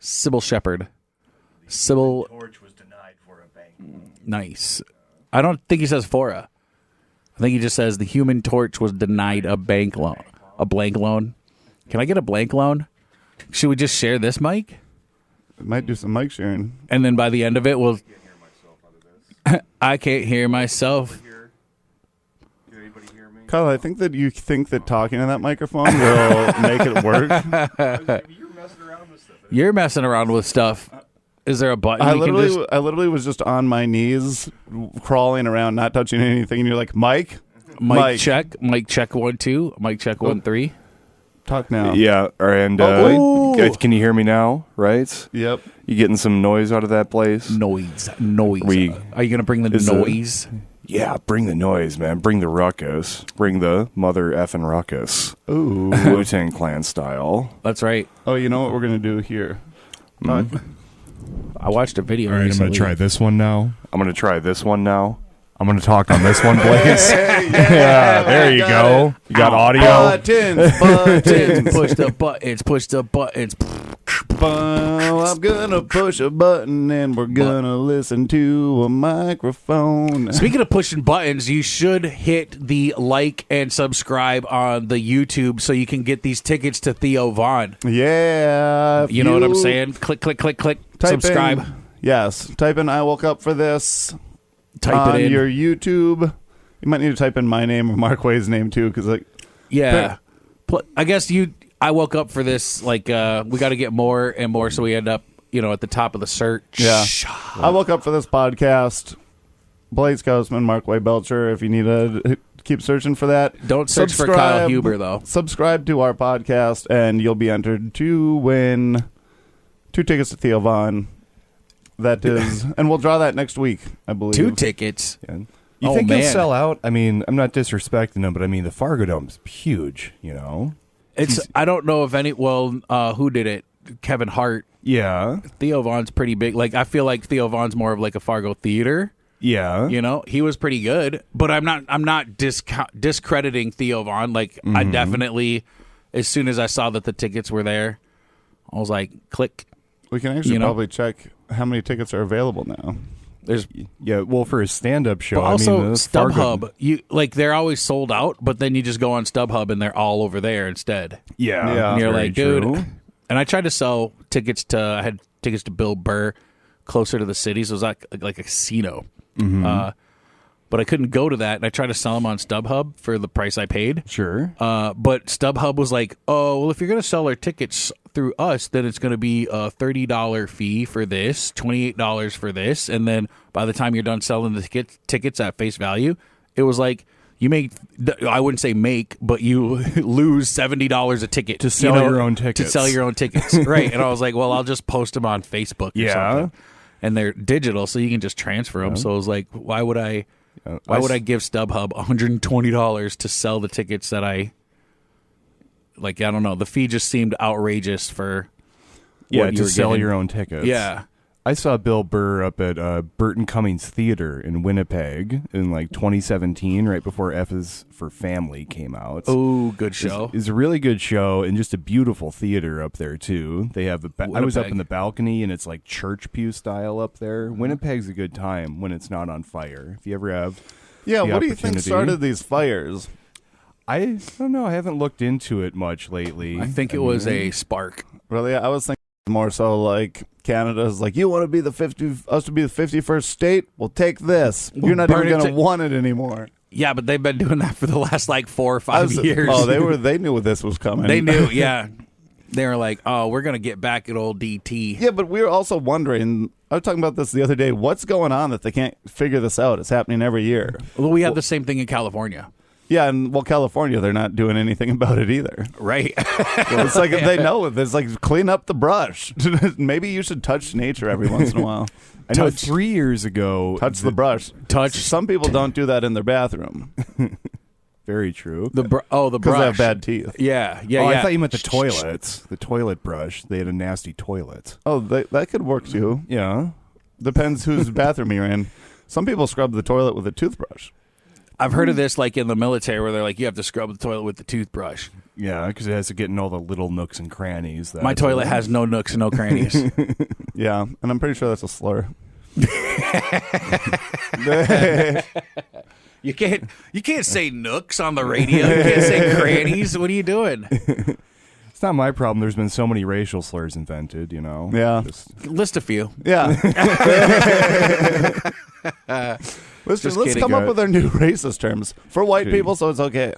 Sybil Shepherd. Sybil. Torch was denied for a bank. Nice. I don't think he says for a. I think he just says the Human Torch was denied a bank loan. A blank loan. Can I get a blank loan? Should we just share this mic? It might do some mic sharing. And then by the end of it, we'll... I can't hear myself. Can anybody hear me? Kyle, I think that you think that talking to that microphone will make it work. You're messing around with stuff. You're messing around with stuff. Is there a button I you can just... literally was just on my knees, crawling around, not touching anything, and you're like, Mike? Mic check. Mic check 1 2. Mic check 1 3. Talk now. Yeah, and can you hear me now? Right? Yep. You getting some noise out of that place? Noise. Are you gonna bring the noise? Yeah, bring the noise, man. Bring the ruckus. Bring the mother effing ruckus. Ooh. Wu-Tang Clan style. That's right. Oh, you know what we're gonna do here? Talk. I watched a video. All right, recently. I'm going to try this one now. I'm going to try this one now. I'm going to talk on this one, Blaze. Yeah, there you go. You got audio. Buttons. Push the buttons. Well, I'm gonna push a button and we're gonna listen to a microphone. Speaking of pushing buttons, you should hit the like and subscribe on the YouTube so you can get these tickets to Theo Von. Yeah. You know what I'm saying? Click. Subscribe. Type in I woke up for this. Type on it in. your YouTube. You might need to type in my name or Mark Way's name too, because Yeah. I guess I woke up for this, we got to get more and more, so we end up, at the top of the search. Yeah. I woke up for this podcast. Blaze Kautzman, Mark Way Belcher. If you need to keep searching for that. Don't search for Kyle Huber, though. Subscribe to our podcast, and you'll be entered to win 2 tickets to Theo Von. That is, and we'll draw that next week, I believe. 2 tickets. Yeah. You think he'll sell out? I mean, I'm not disrespecting him, but I mean, the Fargo Dome's huge, I don't know if who did it? Kevin Hart. Yeah. Theo Von's pretty big. I feel like Theo Von's more of like a Fargo theater. Yeah. He was pretty good, but I'm not discrediting Theo Von. I definitely, as soon as I saw that the tickets were there, I was like, click. We can actually probably check how many tickets are available now. There's for a stand-up show. But also, StubHub, they're always sold out, but then you just go on StubHub and they're all over there instead. Yeah. And you're very like, dude. true. And I tried to sell tickets I had tickets to Bill Burr closer to the city, so it was like a casino. Mm-hmm. But I couldn't go to that, and I tried to sell them on StubHub for the price I paid. Sure. But StubHub was like, oh, well, if you're going to sell our tickets through us, then it's going to be a $30 fee for this, $28 for this, and then by the time you're done selling the tickets at face value, it was like you make, I wouldn't say make, but you lose $70 a ticket to sell your own tickets. To sell your own tickets, right? And I was like, well, I'll just post them on Facebook or something. And they're digital, so you can just transfer them. So I was like, why would I give StubHub $120 to sell the tickets that I don't know. The fee just seemed outrageous for to sell your own tickets. Yeah. I saw Bill Burr up at Burton Cummings Theater in Winnipeg in 2017, right before F is for Family came out. Oh, good show. It's a really good show and just a beautiful theater up there too. They have I was up in the balcony and it's like church pew style up there. Winnipeg's a good time when it's not on fire. If you ever have what do you think started these fires? I don't know. I haven't looked into it much lately. I think it was a spark. Really, I was thinking more so Canada's you want to be us to be the 51st state? Well, take this. You're not even going to want it anymore. Yeah, but they've been doing that for the last 4 or 5 years. Oh, they knew this was coming. They knew, yeah. They were like, oh, we're going to get back at old DT. Yeah, but we were also wondering, I was talking about this the other day, what's going on that they can't figure this out? It's happening every year. Well, we have the same thing in California. Yeah, and California, they're not doing anything about it either. Right. It's they know it. It's clean up the brush. Maybe you should touch nature every once in a while. I know 3 years ago. Touch the brush. Some people don't do that in their bathroom. Very true. The brush. Because they have bad teeth. Yeah. I thought you meant the toilets. The toilet brush. They had a nasty toilet. Oh, that could work too. Yeah. Depends whose bathroom you're in. Some people scrub the toilet with a toothbrush. I've heard of this in the military where they're like, you have to scrub the toilet with the toothbrush. Yeah, because it has to get in all the little nooks and crannies. My toilet has no nooks and no crannies. Yeah, and I'm pretty sure that's a slur. You can't say nooks on the radio. You can't say crannies. What are you doing? It's not my problem. There's been so many racial slurs invented, you know. Yeah. List a few. Yeah. Let's kidding. come up with our new racist terms for white people, so it's okay.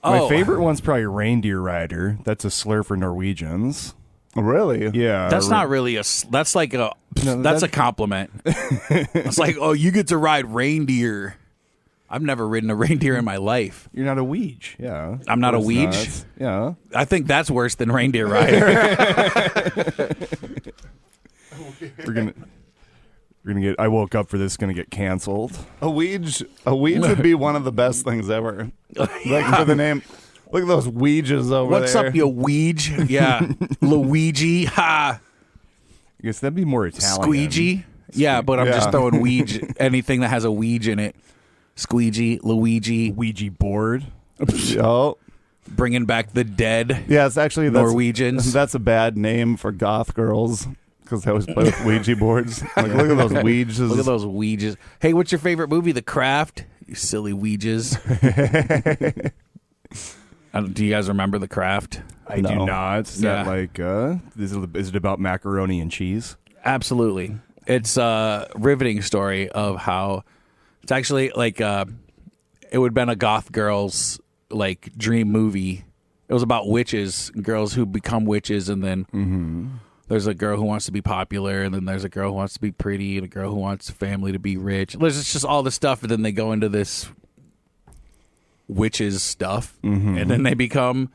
My favorite one's probably reindeer rider. That's a slur for Norwegians. Really? Yeah. That's not really that's like a that's a compliment. It's like, oh, you get to ride reindeer. I've never ridden a reindeer in my life. You're not a weege. Yeah. I'm not a Of course weege? not. Yeah. I think that's worse than reindeer rider. We're gonna get. I woke up for this. Gonna get canceled. A weege would be one of the best things ever. Like for the name. Look at those weeges over What's there. up, you weege? Yeah. Luigi. Ha. I guess that'd be more Italian. Squeegee. Yeah, but I'm just Yeah. throwing weege. Anything that has a weege in it. Squeegee, Luigi. Ouija board. Oh. Bringing back the dead. Yeah, it's actually Norwegians. That's a bad name for goth girls because they always play with Ouija boards. Like, look at those Ouijas. Look at those Ouijas. Hey, what's your favorite movie? The Craft? You silly Ouijas. Do you guys remember The Craft? I do not. Is that like? Is it about macaroni and cheese? Absolutely. It's a riveting story of how it's actually like it would have been a goth girl's like dream movie. It was about witches, girls who become witches, and then there's a girl who wants to be popular, and then there's a girl who wants to be pretty, and a girl who wants a family to be rich. There's just all this stuff, and then they go into this witches stuff, and then they become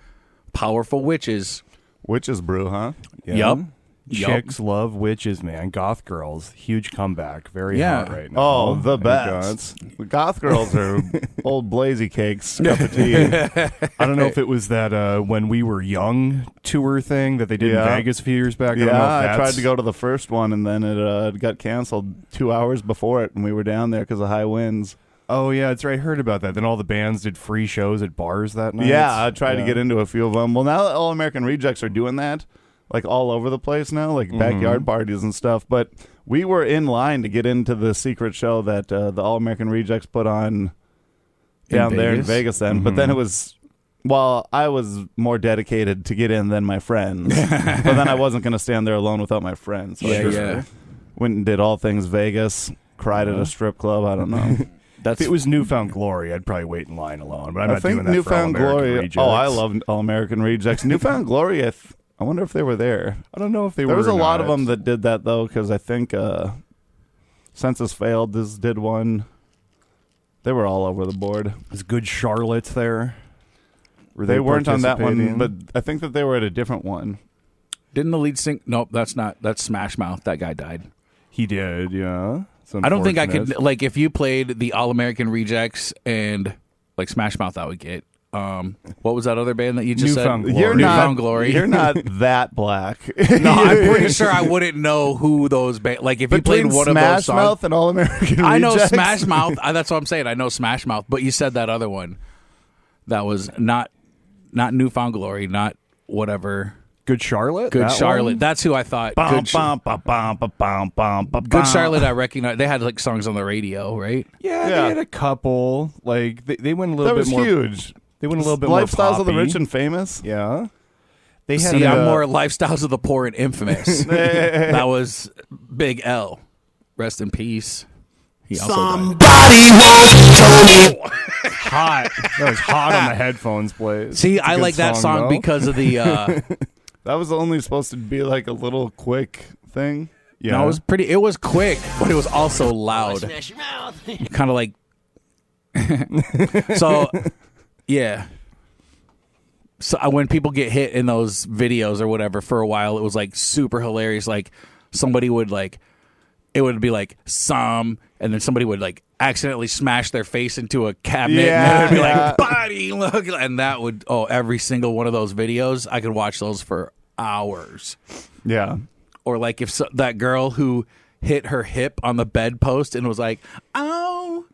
powerful witches. Witches brew, huh? Yeah. Yup. Chicks love witches, man. Goth girls, huge comeback. Very hot right now. Oh, the Oh my best. The goth girls are old blazy cakes, cup of tea. I don't know if it was that When We Were Young tour thing that they did in Vegas a few years back. I don't know if I that's- tried to go to the first one, and then it got canceled 2 hours before it, and we were down there because of high winds. Oh, yeah, that's right. I heard about that. Then all the bands did free shows at bars that night. Yeah, I tried to get into a few of them. Well, now that All American Rejects are doing that, like all over the place now, like backyard parties and stuff. But we were in line to get into the secret show that the All American Rejects put on down there in Vegas then. But then it was, well, I was more dedicated to get in than my friends. But then I wasn't going to stand there alone without my friends. So I just went and did all things Vegas, cried at a strip club. I don't know. If it was Newfound Glory, I'd probably wait in line alone. But I'm I not think doing that Newfound for All American Glory. Rejects. Oh, I love All American Rejects. Newfound Glory. I wonder if they were there. I don't know if they were. There was a or lot of not. them that did that though, because I think Census Failed did one. They were all over the board. Was Good Charlotte there? Were They weren't on that one, participating? but I think that they were at a different one. Didn't the lead sing? Nope, that's not. That's Smash Mouth. That guy died. He did, yeah. It's I don't think I could, unfortunate. like, if you played the All American Rejects and, like, Smash Mouth, I would get. What was that other band that you just Newfound said? Glory. You're Newfound not, Glory. You're not that black. No, I'm pretty sure I wouldn't know who those bands. Like, if you played Between one of those Smash songs. Mouth and All American I know Rejects. Smash Mouth. That's what I'm saying. I know Smash Mouth. But you said that other one. That was not Newfound Glory, not whatever. Good Charlotte? Good That Charlotte. one? That's who I thought. Bum, Good, bum, bum, bum, bum, bum, bum, bum, Good bum. Charlotte, I recognize. They had, like, songs on the radio, right? Yeah, Yeah. they had a couple. Like they went a little That bit was more. huge. They went a little bit Lifestyles more of the poppy. Rich and Famous. Yeah. They had See, a, I'm more Lifestyles of the Poor and Infamous. That was Big L. Rest in peace. He also hot. That was hot on the headphones plays. See, It's a I good like that song though. because of the. That was only supposed to be like a little quick thing. Yeah. No, it was pretty. It was quick, but it was also loud. Kind of like. So, yeah. So when people get hit in those videos or whatever, for a while it was like super hilarious. Like somebody would like, it would be like and then somebody would like accidentally smash their face into a cabinet, and then it'd be like body look, and that would every single one of those videos I could watch those for hours. Yeah. Or like if that girl who hit her hip on the bedpost and was like, "Oh,"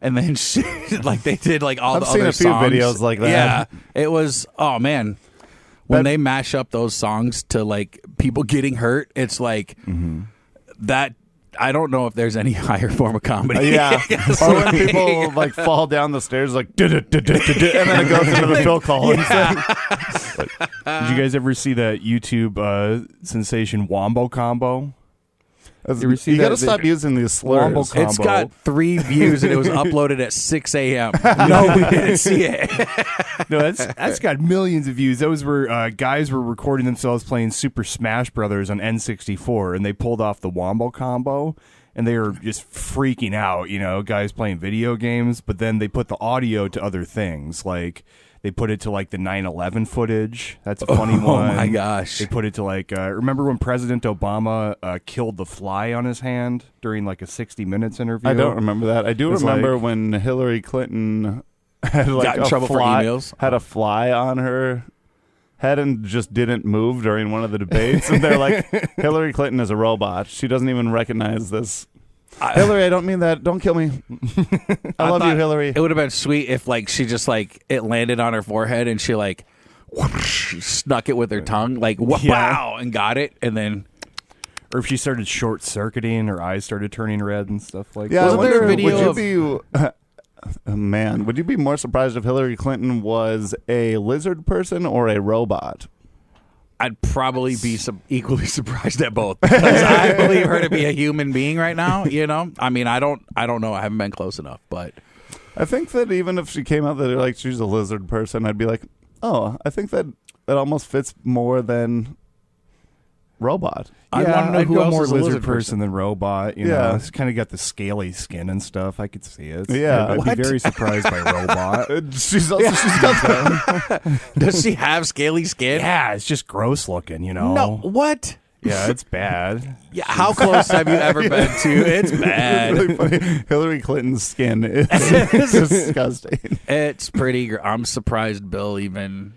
and then she, like they did like all I've the seen other a few songs. videos like that. Yeah, it was. Oh man, when That- they mash up those songs to like people getting hurt, it's like that. I don't know if there's any higher form of comedy. Yeah, or when people like fall down the stairs, like, and then it goes into the Phil Collins thing. Did you guys ever see that YouTube sensation Wombo Combo? You ever see You that? got to stop using these slurs. Wombo It's combo. got 3 views and it was uploaded at 6 a.m. No, we didn't see it. No, that's got millions of views. Those were guys were recording themselves playing Super Smash Brothers on N64, and they pulled off the Wombo Combo, and they were just freaking out. You know, guys playing video games, but then they put the audio to other things, like they put it to like the 9/11 footage. That's a funny one. Oh my gosh. They put it to like remember when President Obama killed the fly on his hand during like a 60 Minutes interview? I don't remember that. I do It's remember like- when Hillary Clinton had like Got in a trouble for fly, emails? had a fly on her head and just didn't move during one of the debates. And they're like, Hillary Clinton is a robot. She doesn't even recognize this. Hillary, I don't mean that. Don't kill me. I love you, thought Hillary. It would have been sweet if like she just like it landed on her forehead and she like whoosh, snuck it with her tongue like wow and got it and then Or if she started short circuiting, her eyes started turning red and stuff like Yeah, that. I Wasn't there a wonder, video would you be, man, would you be more surprised if Hillary Clinton was a lizard person or a robot? I'd probably be equally surprised at both because I believe her to be a human being right now. You know, I mean, I don't know. I haven't been close enough, but I think that even if she came out that like she's a lizard person, I'd be like, oh, I think that almost fits more than robot. I Yeah, want to know I'd who go else more is a lizard lizard person than robot. You Yeah. know, it's kind of got the scaly skin and stuff. I could see it. Yeah. I'd What? be very surprised by robot. She's got that. Does she have scaly skin? Yeah, it's just gross looking. You know. No, what? Yeah, it's bad. Yeah, how close have you ever been to? It's bad. Really funny. Hillary Clinton's skin is disgusting. It's pretty. I'm surprised Bill even.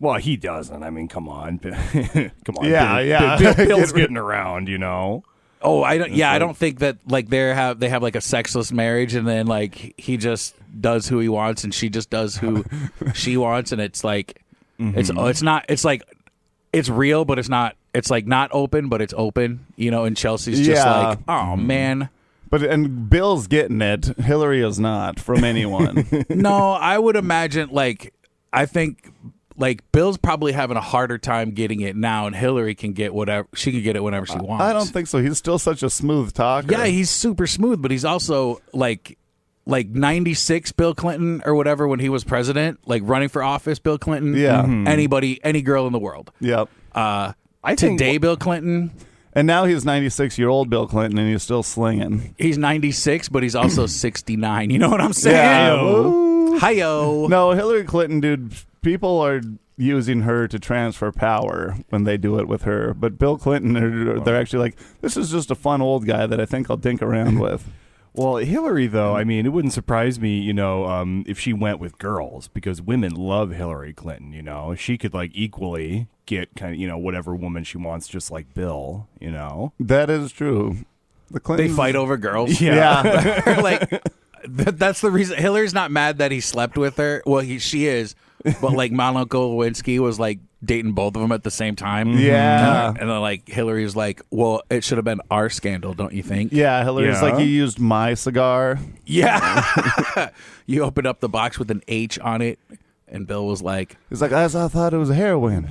Well, he doesn't. I mean, come on, come on. Yeah, Bill, yeah. Bill's getting around. You know. Oh, I don't. Yeah, I don't think that like they have like a sexless marriage, and then like he just does who he wants, and she just does who she wants, and it's like it's not. It's like it's real, but it's not. It's like not open, but it's open. You know, and Chelsea's just Yeah. like, oh man. And Bill's getting it. Hillary is not from anyone. No, I would imagine like I think like Bill's probably having a harder time getting it now, and Hillary can get whatever she can get it whenever she wants. I don't think so. He's still such a smooth talker. Yeah, he's super smooth, but he's also like 96 Bill Clinton or whatever when he was president, like running for office. Bill Clinton, Yeah. anybody, any girl in the world. Yep. I think Today, Bill Clinton, And now he's 96-year-old Bill Clinton, and he's still slinging. he's 96, but he's also 69. You know what I'm saying? Yeah. Woo. Hi-yo. No, Hillary Clinton, dude, people are using her to transfer power when they do it with her. But Bill Clinton, they're actually like, this is just a fun old guy that I think I'll dink around with. Well, Hillary, though, I mean, it wouldn't surprise me, you know, if she went with girls, because women love Hillary Clinton, you know. She could, like, equally get kind of, you know, whatever woman she wants, just like Bill, you know. That is true. The They Clintons, fight over girls. Yeah. Like, that's the reason. Hillary's not mad that he slept with her. Well, she is. But, like, Monica Lewinsky was, like, dating both of them at the same time. Yeah. And then, like, Hillary was like, well, it should have been our scandal, don't you think? Yeah, Hillary's Yeah. like, you used my cigar. Yeah. You opened up the box with an H on it, and Bill was like, He's like, I thought it was heroin.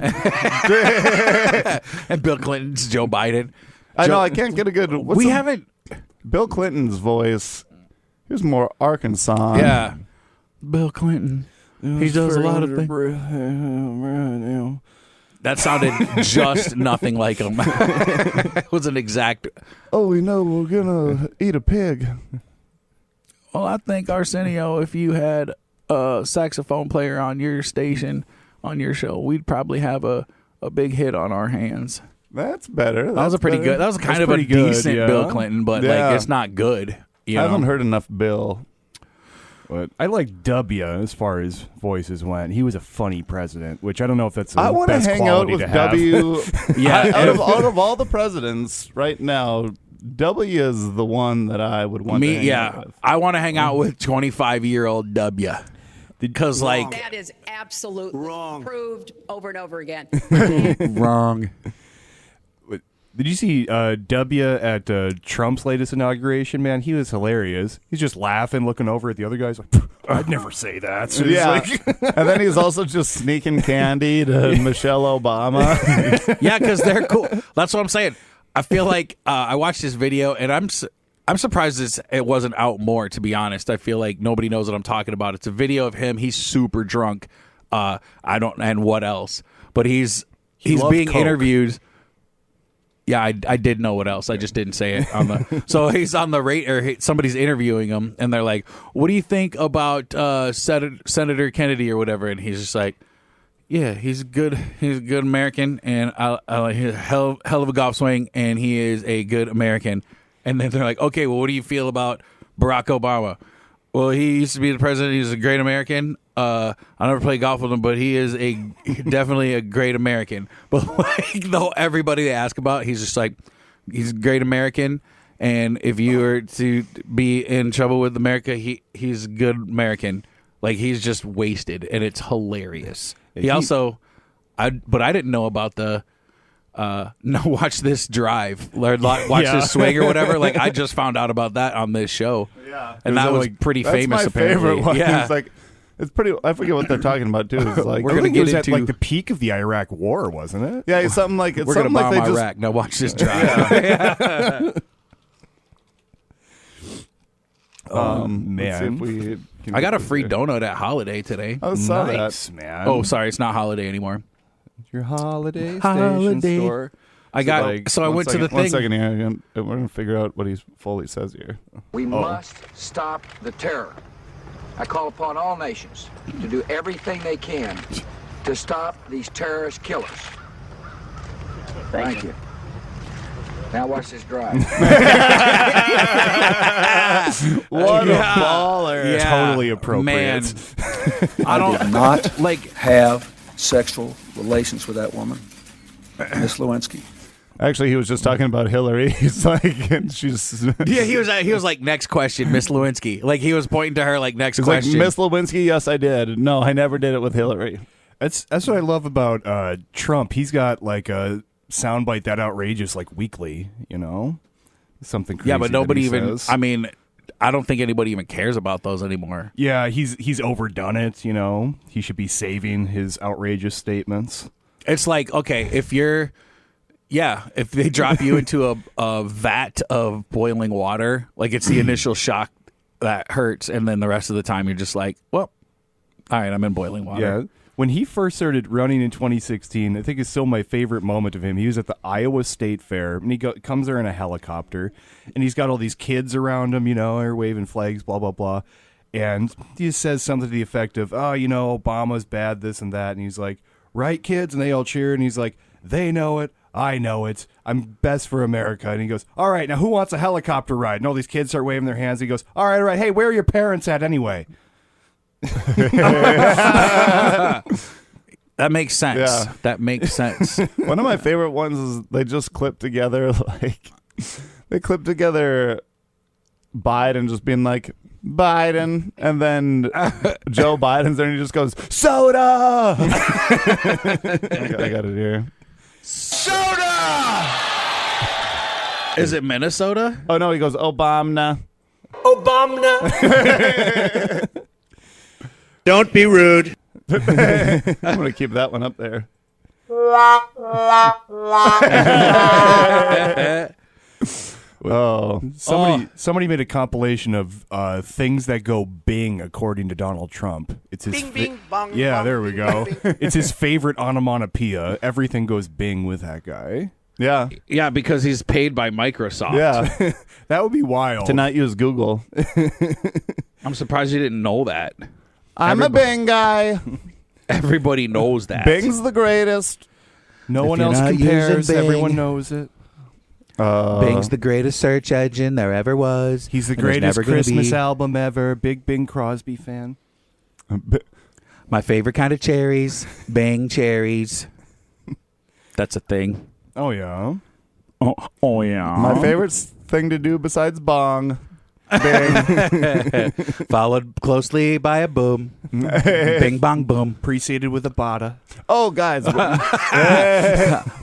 and Bill Clinton's Joe Biden. I know, I can't get a good... what's We the- haven't. Bill Clinton's voice, he was more Arkansas. Yeah. Bill Clinton. He does a lot of things. That sounded just nothing like him. It was an exact. Oh, we know we're going to eat a pig. Well, I think, Arsenio, if you had a saxophone player on your station, on your show, we'd probably have a big hit on our hands. That's better. That was a pretty good. That was kind of a pretty good, decent yeah. Bill Clinton, but Yeah. like it's not good. You I know? haven't heard enough Bill. But I like W as far as voices went. He was a funny president, which I don't know if that's the I want to best hang out quality with to have. W. Yeah, out of all the presidents right now, W is the one that I would want to hang out with. I want to hang out with 25-year-old W. Because, like... That is absolutely proved over and over again. Wrong. Did you see W at Trump's latest inauguration? Man, he was hilarious. He's just laughing, looking over at the other guys like, I'd never say that. So Yeah. And then he's also just sneaking candy to Michelle Obama. Yeah, because they're cool. That's what I'm saying. I feel like I watched this video, and I'm surprised it wasn't out more, to be honest. I feel like nobody knows what I'm talking about. It's a video of him. He's super drunk. And what else? But he's being Coke. interviewed. Yeah, I did know what else. I just didn't say it on the. So he's on the somebody's interviewing him, and they're like, "What do you think about Senator Kennedy or whatever?" And he's just like, "Yeah, he's good. He's a good American, and I like his hell of a golf swing, and he is a good American." And then they're like, "Okay, well, what do you feel about Barack Obama?" Well, he used to be the president. He's a great American. I never played golf with him, but he is definitely a great American. But like, everybody they ask about, he's just like, he's a great American. And if you were to be in trouble with America, he's a good American. Like, he's just wasted, and it's hilarious. But I didn't know about the watch this drive, or watch this swing or whatever. Like, I just found out about that on this show. Yeah. And that was like, pretty that's famous, my apparently. favorite one. Yeah. It's like, it's pretty, I forget what they're talking about, too. It's like, We're gonna get at into like the peak of the Iraq War, wasn't it? yeah, it's something like, it's we're gonna something bomb like they Iraq. Now watch this drive. Man. Let's see if we can I got a get free there. donut at Holiday today. I saw Nice, that. man. Oh, sorry, it's not Holiday anymore. Your holiday Holiday. station store. I got Like, so I one went second- to the One thing. second here. We're going to figure out what he fully says here. We must stop the terror. I call upon all nations to do everything they can to stop these terrorist killers. Thank you. Now watch this drive. What a baller. Yeah, Totally appropriate. Man, I don't not like. have sexual relations with that woman, Miss Lewinsky. Actually, he was just talking about Hillary. He's like, she's. Yeah, he was like, next question, Miss Lewinsky. Like, he was pointing to her like, next He's like, question. Miss Lewinsky, yes, I did. No, I never did it with Hillary. That's what I love about Trump. He's got like a soundbite that outrageous like weekly, you know? Something crazy. Yeah, but nobody that he even. says. I mean, I don't think anybody even cares about those anymore. Yeah, he's overdone it, you know. He should be saving his outrageous statements. It's like, okay, if they drop you into a vat of boiling water, like, it's the initial shock that hurts, and then the rest of the time you're just like, well, all right, I'm in boiling water. Yeah. When he first started running in 2016, I think it's still my favorite moment of him. He was at the Iowa State Fair, and he comes there in a helicopter, and he's got all these kids around him, you know, they're waving flags, blah, blah, blah. And he just says something to the effect of, oh, you know, Obama's bad, this and that. And he's like, right, kids? And they all cheer, and he's like, they know it. I know it. I'm best for America. And he goes, all right, now who wants a helicopter ride? And all these kids start waving their hands. He goes, all right. Hey, where are your parents at anyway? That makes sense. Yeah. That makes sense. One of my favorite ones is they just clip together, like, they clip together Biden just being like, Biden, and then Joe Biden's there and he just goes, soda! I got it here. Is it Minnesota? Oh, no, he goes, Obama. Don't be rude. I'm going to keep that one up there. Oh, Somebody made a compilation of things that go bing according to Donald Trump. It's his bong. yeah, bong, there we bing, go. bong, bing. It's his favorite onomatopoeia. Everything goes bing with that guy. yeah. Yeah, because he's paid by Microsoft. Yeah. That would be wild. To not use Google. I'm surprised you didn't know that. I'm a Bing guy. Everybody knows that. Bing's the greatest. No If one you're else not compares. using Bing. Everyone knows it. Bing's the greatest search engine there ever was. He's the and there's greatest never gonna Christmas be. album ever. Big Bing Crosby fan. My favorite kind of cherries, Bang cherries. That's a thing. Oh yeah. Oh yeah. My favorite thing to do besides bong. Bing. Followed closely by a boom. Bing, bong, boom. Preceded with a bada. Oh, guys.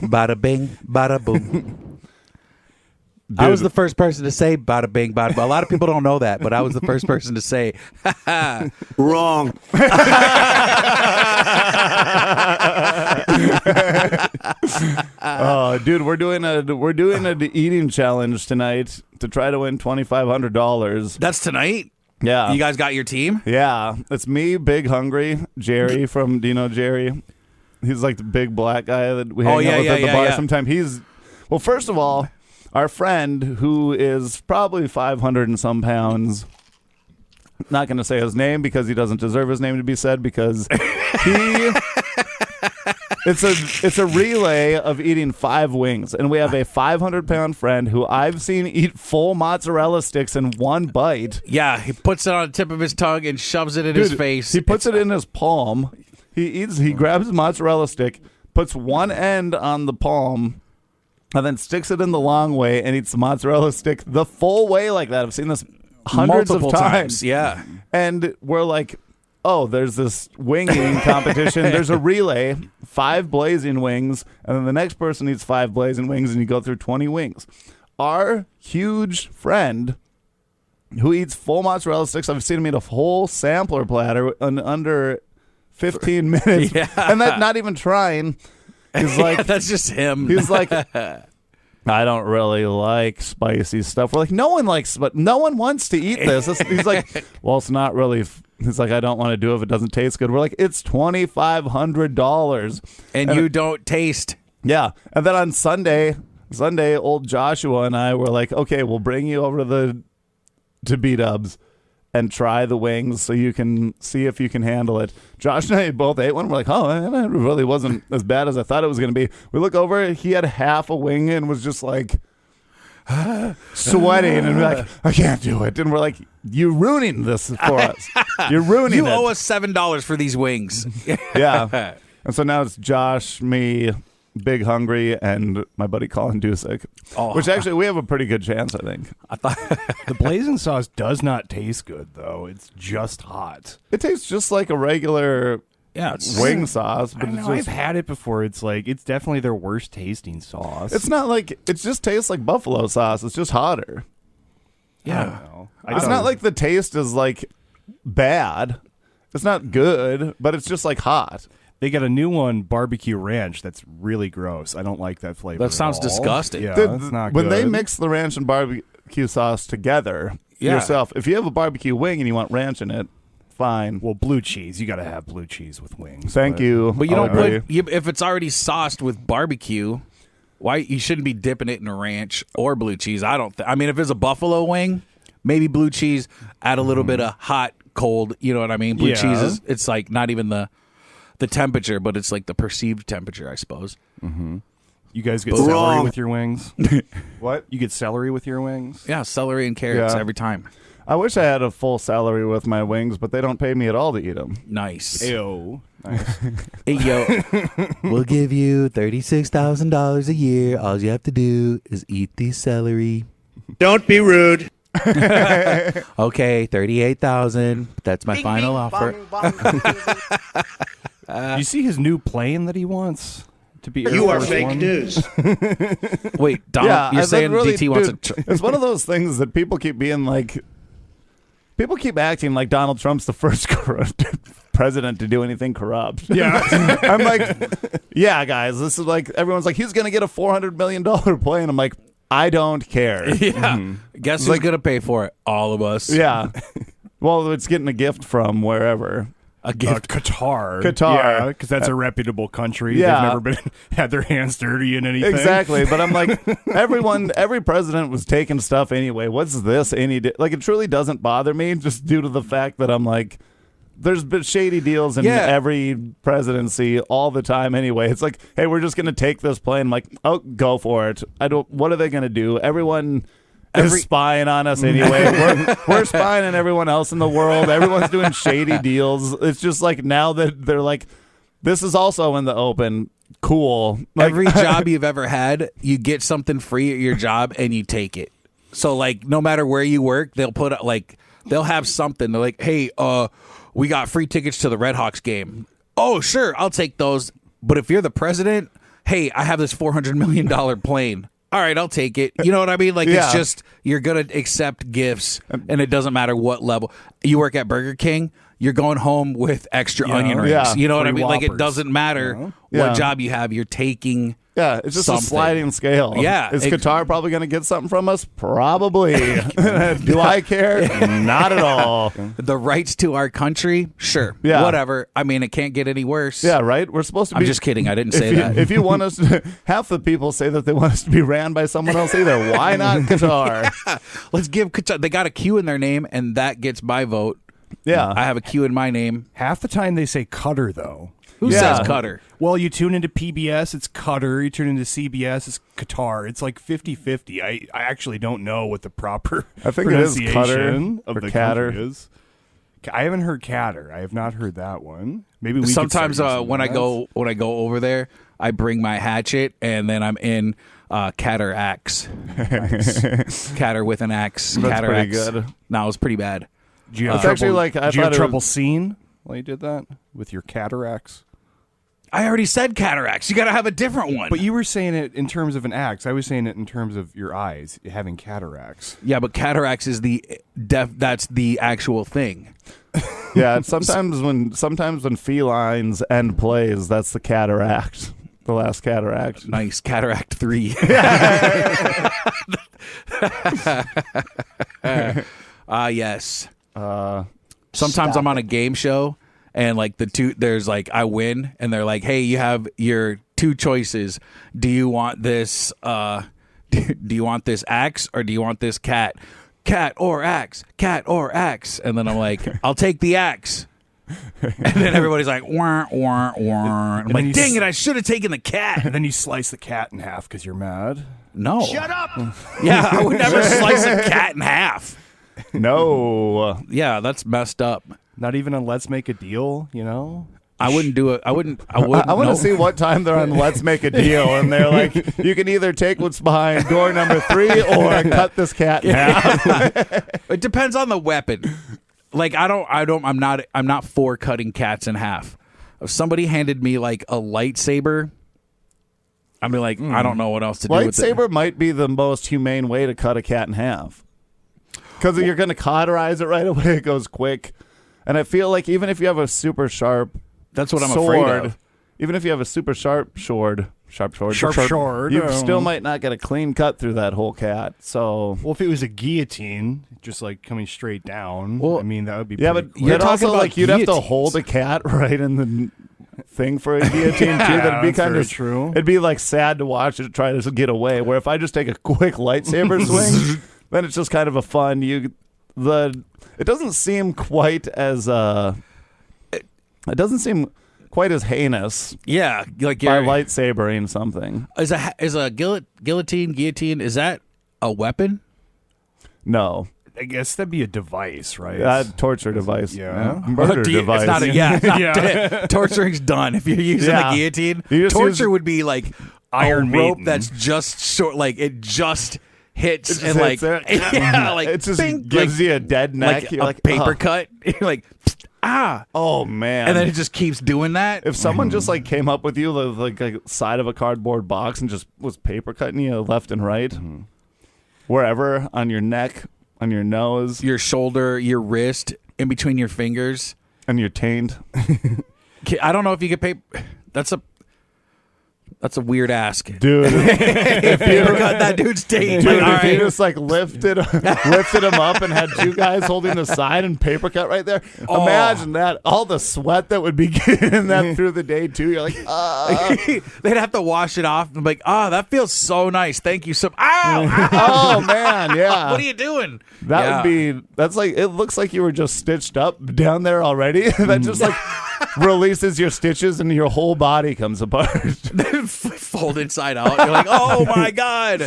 Bada bing, bada boom. I was the first person to say bada bing, bada boom. A lot of people don't know that, but I was the first person to say, Wrong. Oh, dude, we're doing an eating challenge tonight to try to win $2,500. that's tonight? Yeah. You guys got your team? Yeah, it's me, Big Hungry, Jerry from, do you know Jerry? He's like the big black guy that we hang out with at the bar. Sometimes well, first of all, our friend who is probably 500 and some pounds, not going to say his name because he doesn't deserve his name to be said because it's a relay of eating 5 wings, and we have a 500-pound friend who I've seen eat full mozzarella sticks in one bite. Yeah, he puts it on the tip of his tongue and shoves it in his face. He puts it in his palm. He grabs a mozzarella stick, puts one end on the palm, and then sticks it in the long way and eats the mozzarella stick the full way like that. I've seen this hundreds multiple of times. Yeah. And we're like, oh, there's this wing eating competition. There's a relay, 5 blazing wings, and then the next person eats 5 blazing wings, and you go through 20 wings. Our huge friend who eats full mozzarella sticks, I've seen him eat a whole sampler platter in under 15 minutes. Yeah. And that's not even trying. He's like, that's just him. He's like, I don't really like spicy stuff. We're like, no one likes, but no one wants to eat this. He's like, well, it's not really. He's like, I don't want to do it if it doesn't taste good. We're like, it's $2,500, and you don't taste. Yeah, and then on Sunday, old Joshua and I were like, okay, we'll bring you over to B-Dubs and try the wings so you can see if you can handle it. Josh and I both ate one. We're like, oh, man, it really wasn't as bad as I thought it was going to be. We look over, he had half a wing and was just like sweating, and we're like, I can't do it. And we're like, you're ruining this for us. You're ruining it. You owe us $7 for these wings. Yeah. And so now it's Josh, me, Big Hungry, and my buddy Colin Dusick. Oh. Which actually we have a pretty good chance, I think. The blazing sauce does not taste good, though. It's just hot. It tastes just like a regular wing sauce, but I've had it before. It's like, it's definitely their worst tasting sauce. It's not like, it just tastes like buffalo sauce. It's just hotter. Yeah. I don't know. It's not like the taste is like bad. It's not good, but it's just like hot. They got a new one, barbecue ranch, that's really gross. I don't like that flavor. That sounds at all. disgusting. Yeah, Dude, that's not when good. they mix the ranch and barbecue sauce together yourself, if you have a barbecue wing and you want ranch in it, fine. Well, blue cheese. You got to have blue cheese with wings. Thank you. But you I'll don't agree. put if it's already sauced with barbecue. Why you shouldn't be dipping it in ranch or blue cheese? I don't. I mean, if it's a buffalo wing, maybe blue cheese. Add a little bit of hot, cold. You know what I mean? Blue cheese is. It's like not even the temperature, but it's like the perceived temperature, I suppose. Mm-hmm. You guys get celery with your wings? What? You get celery with your wings? Yeah, celery and carrots every time. I wish I had a full celery with my wings, but they don't pay me at all to eat them. Nice. Ew. Nice. Hey, yo, we'll give you $36,000 a year. All you have to do is eat the celery. Don't be rude. Okay, 38,000. That's my final offer. You see his new plane that he wants to be? You are fake news. Wait, Donald, you're saying really, DT wants dude, it's one of those things that people keep being like, people keep acting like Donald Trump's the first corrupt president to do anything corrupt. Yeah. I'm like, yeah, guys, this is like, everyone's like, he's going to get a $400 million plane. I'm like, I don't care. Yeah. Guess who's going to pay for it? All of us. Yeah. Well, it's getting a gift from wherever. A gift. Qatar. Qatar. Yeah, because that's a reputable country. Yeah. They've never had their hands dirty in anything. Exactly. But I'm like, every president was taking stuff anyway. What's this? Like, it truly doesn't bother me just due to the fact that I'm like, there's been shady deals in every presidency all the time anyway. It's like, hey, we're just going to take this plane. I'm like, oh, go for it. What are they going to do? Everyone is spying on us anyway. We're spying on everyone else in the world. Everyone's doing shady deals. It's just like now that they're like, this is also in the open. Cool. Like, every job you've ever had, you get something free at your job and you take it. So like, no matter where you work, they'll put they'll have something. They're like, hey, we got free tickets to the Red Hawks game. Oh, sure, I'll take those. But if you're the president, hey, I have this $400 million plane. All right, I'll take it. You know what I mean? Like, it's just, you're going to accept gifts, and it doesn't matter what level. You work at Burger King, you're going home with extra onion rings. Yeah. You know what I Free mean? Like, it Whoppers. doesn't matter Yeah. what job you have. You're taking it's just something. a sliding scale. Yeah. Is Qatar probably going to get something from us? Probably. Do I care? Not at all. the rights to our country. Sure. Yeah. Whatever. I mean, it can't get any worse. Yeah, right? We're supposed to be. I'm just kidding. I didn't say that. If you want us to, half the people say that they want us to be ran by someone else either. Why not Qatar? Let's give Qatar. They got a Q in their name, and that gets my vote. Yeah. I have a Q in my name. Half the time they say Cutter, though. Who says Cutter? Well, you tune into PBS, it's Cutter. You tune into CBS, it's Qatar. It's like 50-50. I actually don't know what the proper I think it is pronunciation Cutter of or the Catter. country is. I haven't heard Catter. I have not heard that one. Maybe we could Sometimes start using when I that. go over there, I bring my hatchet, and then I'm in Catter axe. Catter with an axe. That's Catter pretty axe. good. No, it was pretty bad. Do you have It's actually like I did you have thought it trouble was- seeing while you did that with your cataracts? I already said cataracts. You got to have a different one. But you were saying it in terms of an axe. I was saying it in terms of your eyes having cataracts. yeah, but cataracts is that's the actual thing. Yeah, sometimes when felines end plays, that's the cataract. The last cataract. Nice. Cataract 3. Yes. Sometimes I'm on a game show, and like there's like I win, and they're like, hey, you have your two choices. Do you want this do you want this axe, or do you want this cat? Cat or axe, cat or axe. And then I'm like, I'll take the axe. And then everybody's like, wah, wah, wah. I'm like, dang it, I should have taken the cat. And then you slice the cat in half because you're mad. No. Shut up. Yeah, I would never slice a cat in half. No. Yeah, that's messed up. Not even on Let's Make a Deal, you know? I wouldn't do it. I wouldn't. I want to see what time they're on Let's Make a Deal, and they're like, you can either take what's behind door number 3 or cut this cat in half. It depends on the weapon. Like I'm not for cutting cats in half. If somebody handed me like a lightsaber, I'd be like, I don't know what else to do with it. Lightsaber might be the most humane way to cut a cat in half. Because you're going to cauterize it right away. It goes quick. And I feel like even if you have a super sharp That's what I'm sword, afraid of. even if you have a super sharp sword, sword, you still might not get a clean cut through that whole cat. So, Well, if it was a guillotine, just like coming straight down, Well, I mean, that would be yeah, pretty but cool. You're you'd talking also about like you'd have to guillotines. hold a cat right in the thing for a guillotine too. That'd be that's kind very of true. It'd be like sad to watch it try to get away. Where if I just take a quick lightsaber swing, then it's just kind of a fun. It doesn't seem quite as it doesn't seem quite as heinous Yeah, like by you're, lightsabering something. is a guillotine? Is that a weapon? No, I guess that'd be a device, right? torture device. Yeah. Murder device. It's not it's not torturing's done. If you're using Yeah. a guillotine, You just torture use- would be like Iron a rope Maiden. that's just short, like it just hits It just and like hits it. yeah, like It just bing, gives like, you a dead neck. like You're a like paper "Oh." cut. You're like ah, Oh man! and then it just keeps doing that. if someone just like came up with you like a side of a cardboard box and just was paper cutting you left and right, wherever on your neck, on your nose, Your shoulder, your wrist, in between your fingers. and your taint. I don't know if you could pay. That's a weird ask. Dude, If you ever got that dude's taint, dude, like, all if you right. just like lifted him up and had two guys holding the side and paper cut right there. Oh. Imagine that. All the sweat that would be getting that through the day too. You're like, They'd have to wash it off and be like, that feels so nice. Thank you so ow, ow. oh man, yeah. What are you doing? That Yeah. would be. That's like. It looks like you were just stitched up down there already. That just like releases your stitches and your whole body comes apart. Fold inside out. You're like, oh my God.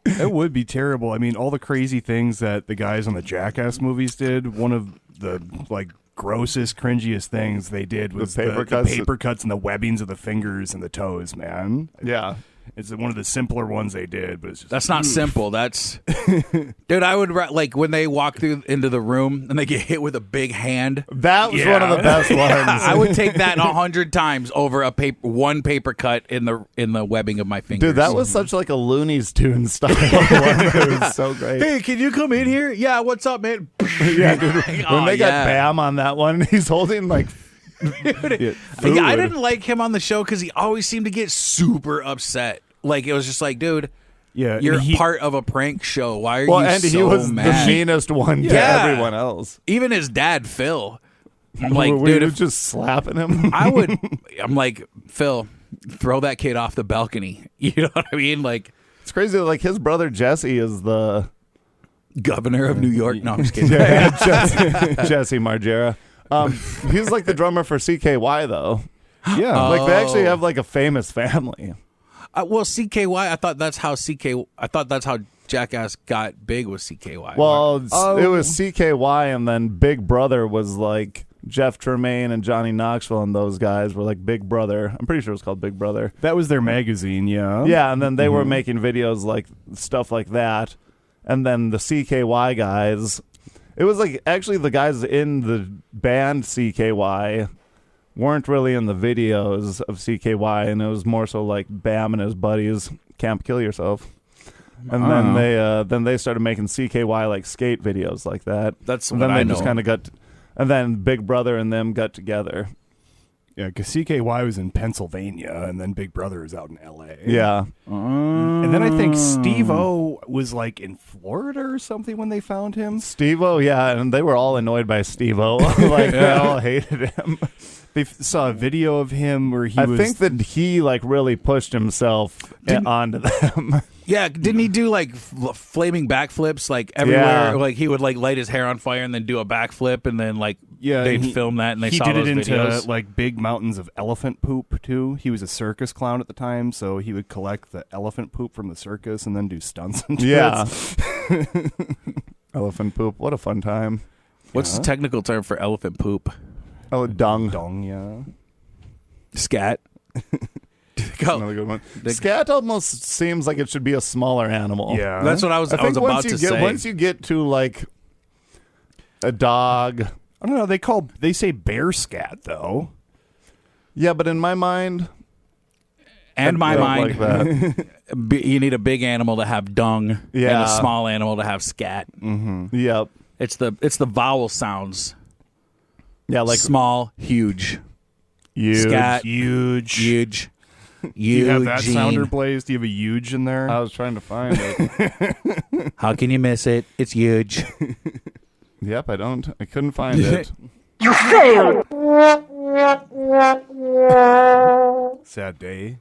It would be terrible. I mean, all the crazy things that the guys on the Jackass movies did. One of the like grossest, cringiest things they did was paper the cuts. paper cuts and the webbings of the fingers and the toes. Man, Yeah. It's one of the simpler ones they did, but it's just, That's not simple. That's dude. I would like when they walk through into the room and they get hit with a big hand. That was one of the best ones. I would take that 100 times over one paper cut in the webbing of my fingers. Dude, that was such like a Looney Tunes style one. It was so great. Hey, can you come in here? Yeah, what's up, man? Yeah, dude. When they got Bam on that one, he's holding like food. I didn't like him on the show because he always seemed to get super upset. Like it was just like, dude, you're part of a prank show. Why are you and so he was mad? the meanest one to everyone else. Even his dad, Phil. I'm like, we dude, were just slapping him. I'm like, Phil, throw that kid off the balcony. You know what I mean? Like, it's crazy. Like his brother Jesse is the governor of New York. No, I'm just kidding. Jesse Margera. He's like the drummer for CKY though. Yeah, like they actually have like a famous family. Well, CKY. I thought that's how Jackass got big was CKY. Well, it was CKY, and then Big Brother was like Jeff Tremaine and Johnny Knoxville, and those guys were like Big Brother. I'm pretty sure it was called Big Brother. that was their magazine. Yeah, Yeah, and then they were making videos like stuff like that, and then the CKY guys. It was like actually the guys in the band CKY weren't really in the videos of CKY, and it was more so like Bam and his buddies, Camp Kill Yourself. And then they started making CKY like skate videos like that. That's and what then they I know. just kind of got, and then Big Brother and them got together. yeah, because CKY was in Pennsylvania, and then Big Brother is out in L.A. Yeah, and then I think Steve-O was like in Florida or something when they found him. Steve-O, yeah, and they were all annoyed by Steve-O. Like they all hated him. They saw a video of him where I think that he like really pushed himself onto them. Yeah, didn't he do like flaming backflips like everywhere? Yeah. Like he would like light his hair on fire and then do a backflip, and then like they'd film that and they he saw did those it into videos. like big mountains of elephant poop too. He was a circus clown at the time, so he would collect the elephant poop from the circus and then do stunts. Yeah, elephant poop. What a fun time. What's the technical term for elephant poop? Oh, dung. Dong, yeah. Scat. Another good one. Scat almost seems like it should be a smaller animal. Yeah, That's what I was think about to say. Once you get to like a dog, I don't know. They say bear scat though. yeah, but in my mind, And my I don't mind, like that. you need a big animal to have dung, and Yeah. a small animal to have scat. Yep. It's the vowel sounds. Yeah, like Small, huge, huge. scat, Huge. huge. Do you have that Eugene. sounder, Blaze? Do you have a huge in there? I was trying to find it. How can you miss it? It's huge. Yep, I couldn't find it. Sad day.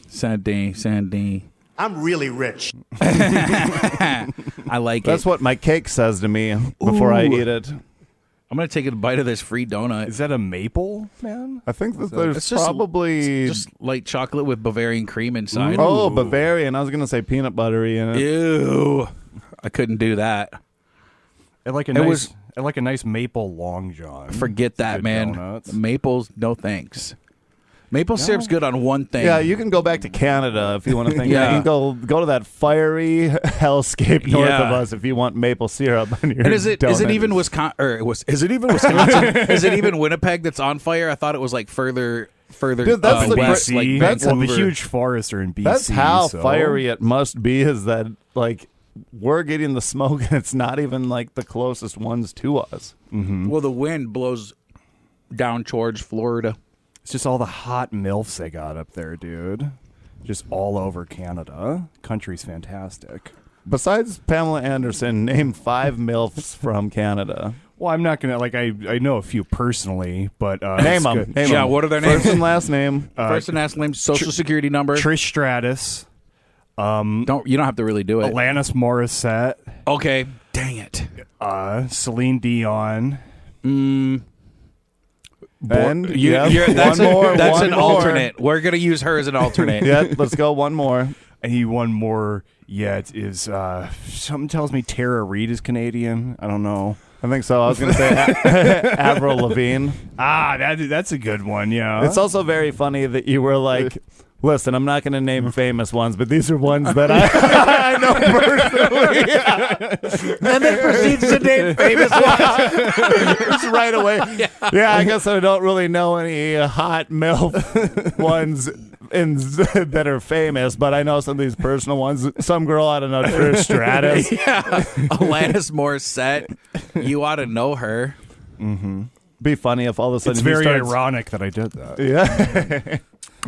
Sad day. I'm really rich. I like That's it. what my cake says to me before I eat it. I'm gonna take a bite of this free donut. Is that a maple, man? I think that there's It's just- probably Just light chocolate with Bavarian cream inside. oh Bavarian. I was gonna say peanut buttery in it. Ew. I couldn't do that. I like a nice maple long john. Forget that, Good man. donuts. Maples, no thanks. Maple syrup's good on one thing. Yeah, you can go back to Canada if you want to think. Yeah. You can go to that fiery hellscape north Yeah. of us if you want maple syrup on your And is it donut. even Wisconsin? Is it even Wisconsin? Is it even Winnipeg that's on fire? I thought it was like further Dude, that's the west, BC. like that's- well, the Vancouver. huge forests are in BC. That's how so- fiery it must be. Is that like we're getting the smoke and it's not even like the closest ones to us. Well, the wind blows down towards Florida. It's just all the hot MILFs they got up there, dude. Just all over Canada. Country's fantastic. Besides Pamela Anderson, name 5 MILFs from Canada. Well, I'm not gonna I know a few personally, but Name it's them. good. Name Yeah, 'em. what are their names? First and last name. First and last name, social security number. Trish Stratus, You don't have to really do it. Alanis Morissette, Okay. Dang it. Celine Dion. And That's one more. That's one an more. alternate. We're gonna use her as an alternate. Yeah, let's go one more. And he one more yet is something tells me Tara Reid is Canadian. I don't know. I think so. I was going to say Avril Lavigne. That's a good one. Yeah, It's also very funny that you were like, Listen, I'm not going to name famous ones, but these are ones that I know personally. And then proceeds to name famous ones. Just right away. Yeah, I guess I don't really know any hot MILF ones that are famous, but I know some of these personal ones. Some girl, I don't know, Trish Stratus. Yeah. Alanis Morissette. You ought to know her. Mm-hmm. Be funny if all of a sudden It's very ironic that I did that. Yeah.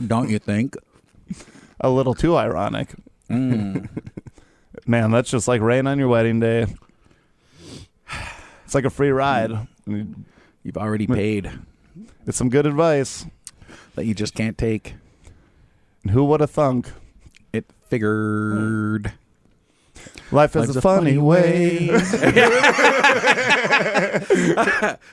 Don't you think? A little too ironic. Man, that's just like rain on your wedding day. It's like a free ride. You've already paid. It's some good advice that you just can't take. Who would have thunk? It figured. Life is a funny way.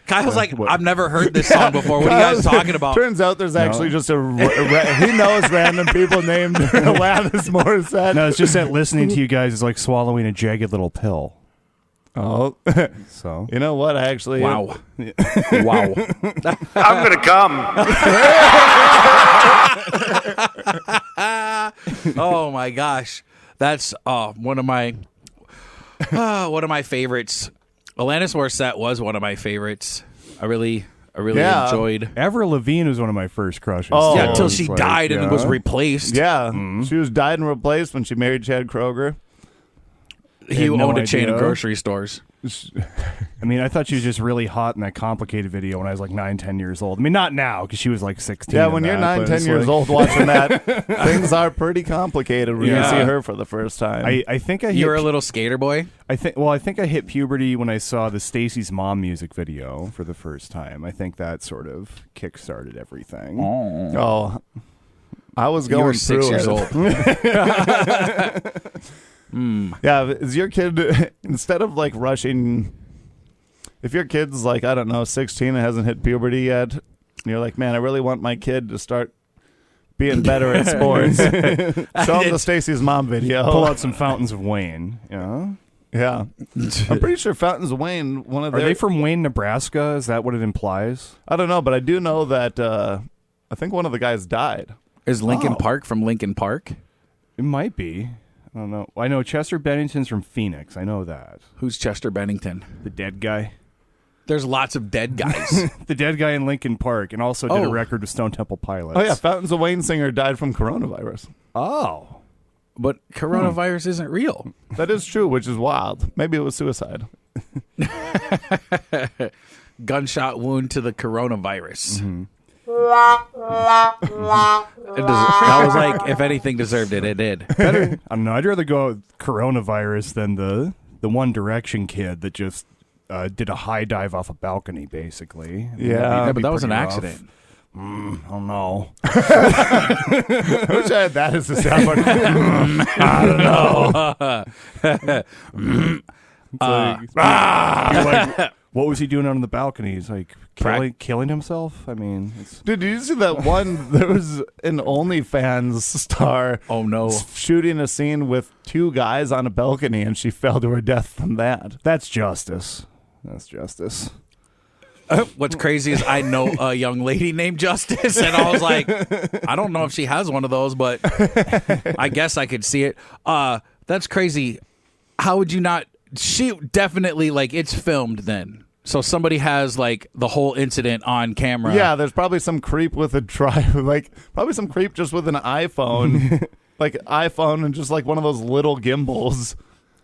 Kyle's like, I've never heard this song before. What are you guys talking about? Turns out there's actually just he knows random people named Alanis Morissette. No, it's just that listening to you guys is like swallowing a jagged little pill. Oh, so you know what? I actually wow. I'm gonna come. Oh my gosh, that's one of my favorites. Alanis Morissette was one of my favorites. I really enjoyed. Avril Lavigne was one of my first crushes. Oh, yeah, until she died and was replaced. Yeah, she was died and replaced when she married Chad Kroeger. He owned a chain of grocery stores. I mean, I thought she was just really hot in that Complicated video when I was like 9, 10 years old. I mean, not now, because she was like 16. Yeah, when you're 9, 10 years old watching that, things are pretty complicated when you see her for the first time. I think I hit... You're a little skater boy? I think I hit puberty when I saw the Stacy's Mom music video for the first time. I think that sort of kick-started everything. Oh. I was going you were 6 through years it. old. Yeah, is your kid, instead of like rushing, if your kid's like, I don't know, 16 and hasn't hit puberty yet, and you're like, man, I really want my kid to start being better at sports. Show him the Stacy's Mom video. Pull out some Fountains of Wayne. Yeah. Yeah. I'm pretty sure Fountains of Wayne, Are they from Wayne, Nebraska? Is that what it implies? I don't know, but I do know that I think one of the guys died. Is Lincoln Park from Lincoln Park? It might be. I don't know. I know Chester Bennington's from Phoenix. I know that. Who's Chester Bennington? The dead guy. There's lots of dead guys. The dead guy in Lincoln Park, and also did a record with Stone Temple Pilots. Oh, yeah. Fountains of Wayne singer died from coronavirus. Oh. But coronavirus isn't real. That is true, which is wild. Maybe it was suicide. Gunshot wound to the coronavirus. Mm-hmm. That was like, if anything deserved it, it did. Better. I don't know. I'd rather go with coronavirus than the One Direction kid that just did a high dive off a balcony, basically. Yeah, but that was an accident. I don't know. I wish I had that as a soundboard. I don't know. You're like, what was he doing on the balcony? He's like killing himself. I mean, Dude, did you see that one? There was an OnlyFans star. Oh no! Shooting a scene with 2 guys on a balcony, and she fell to her death from that. That's justice. That's justice. What's crazy is I know a young lady named Justice, and I was like, I don't know if she has one of those, but I guess I could see it. That's crazy. How would you not? She definitely, like, it's filmed then. So somebody has, like, the whole incident on camera. Yeah, there's probably some creep with a probably some creep just with an iPhone, like iPhone and just like one of those little gimbals.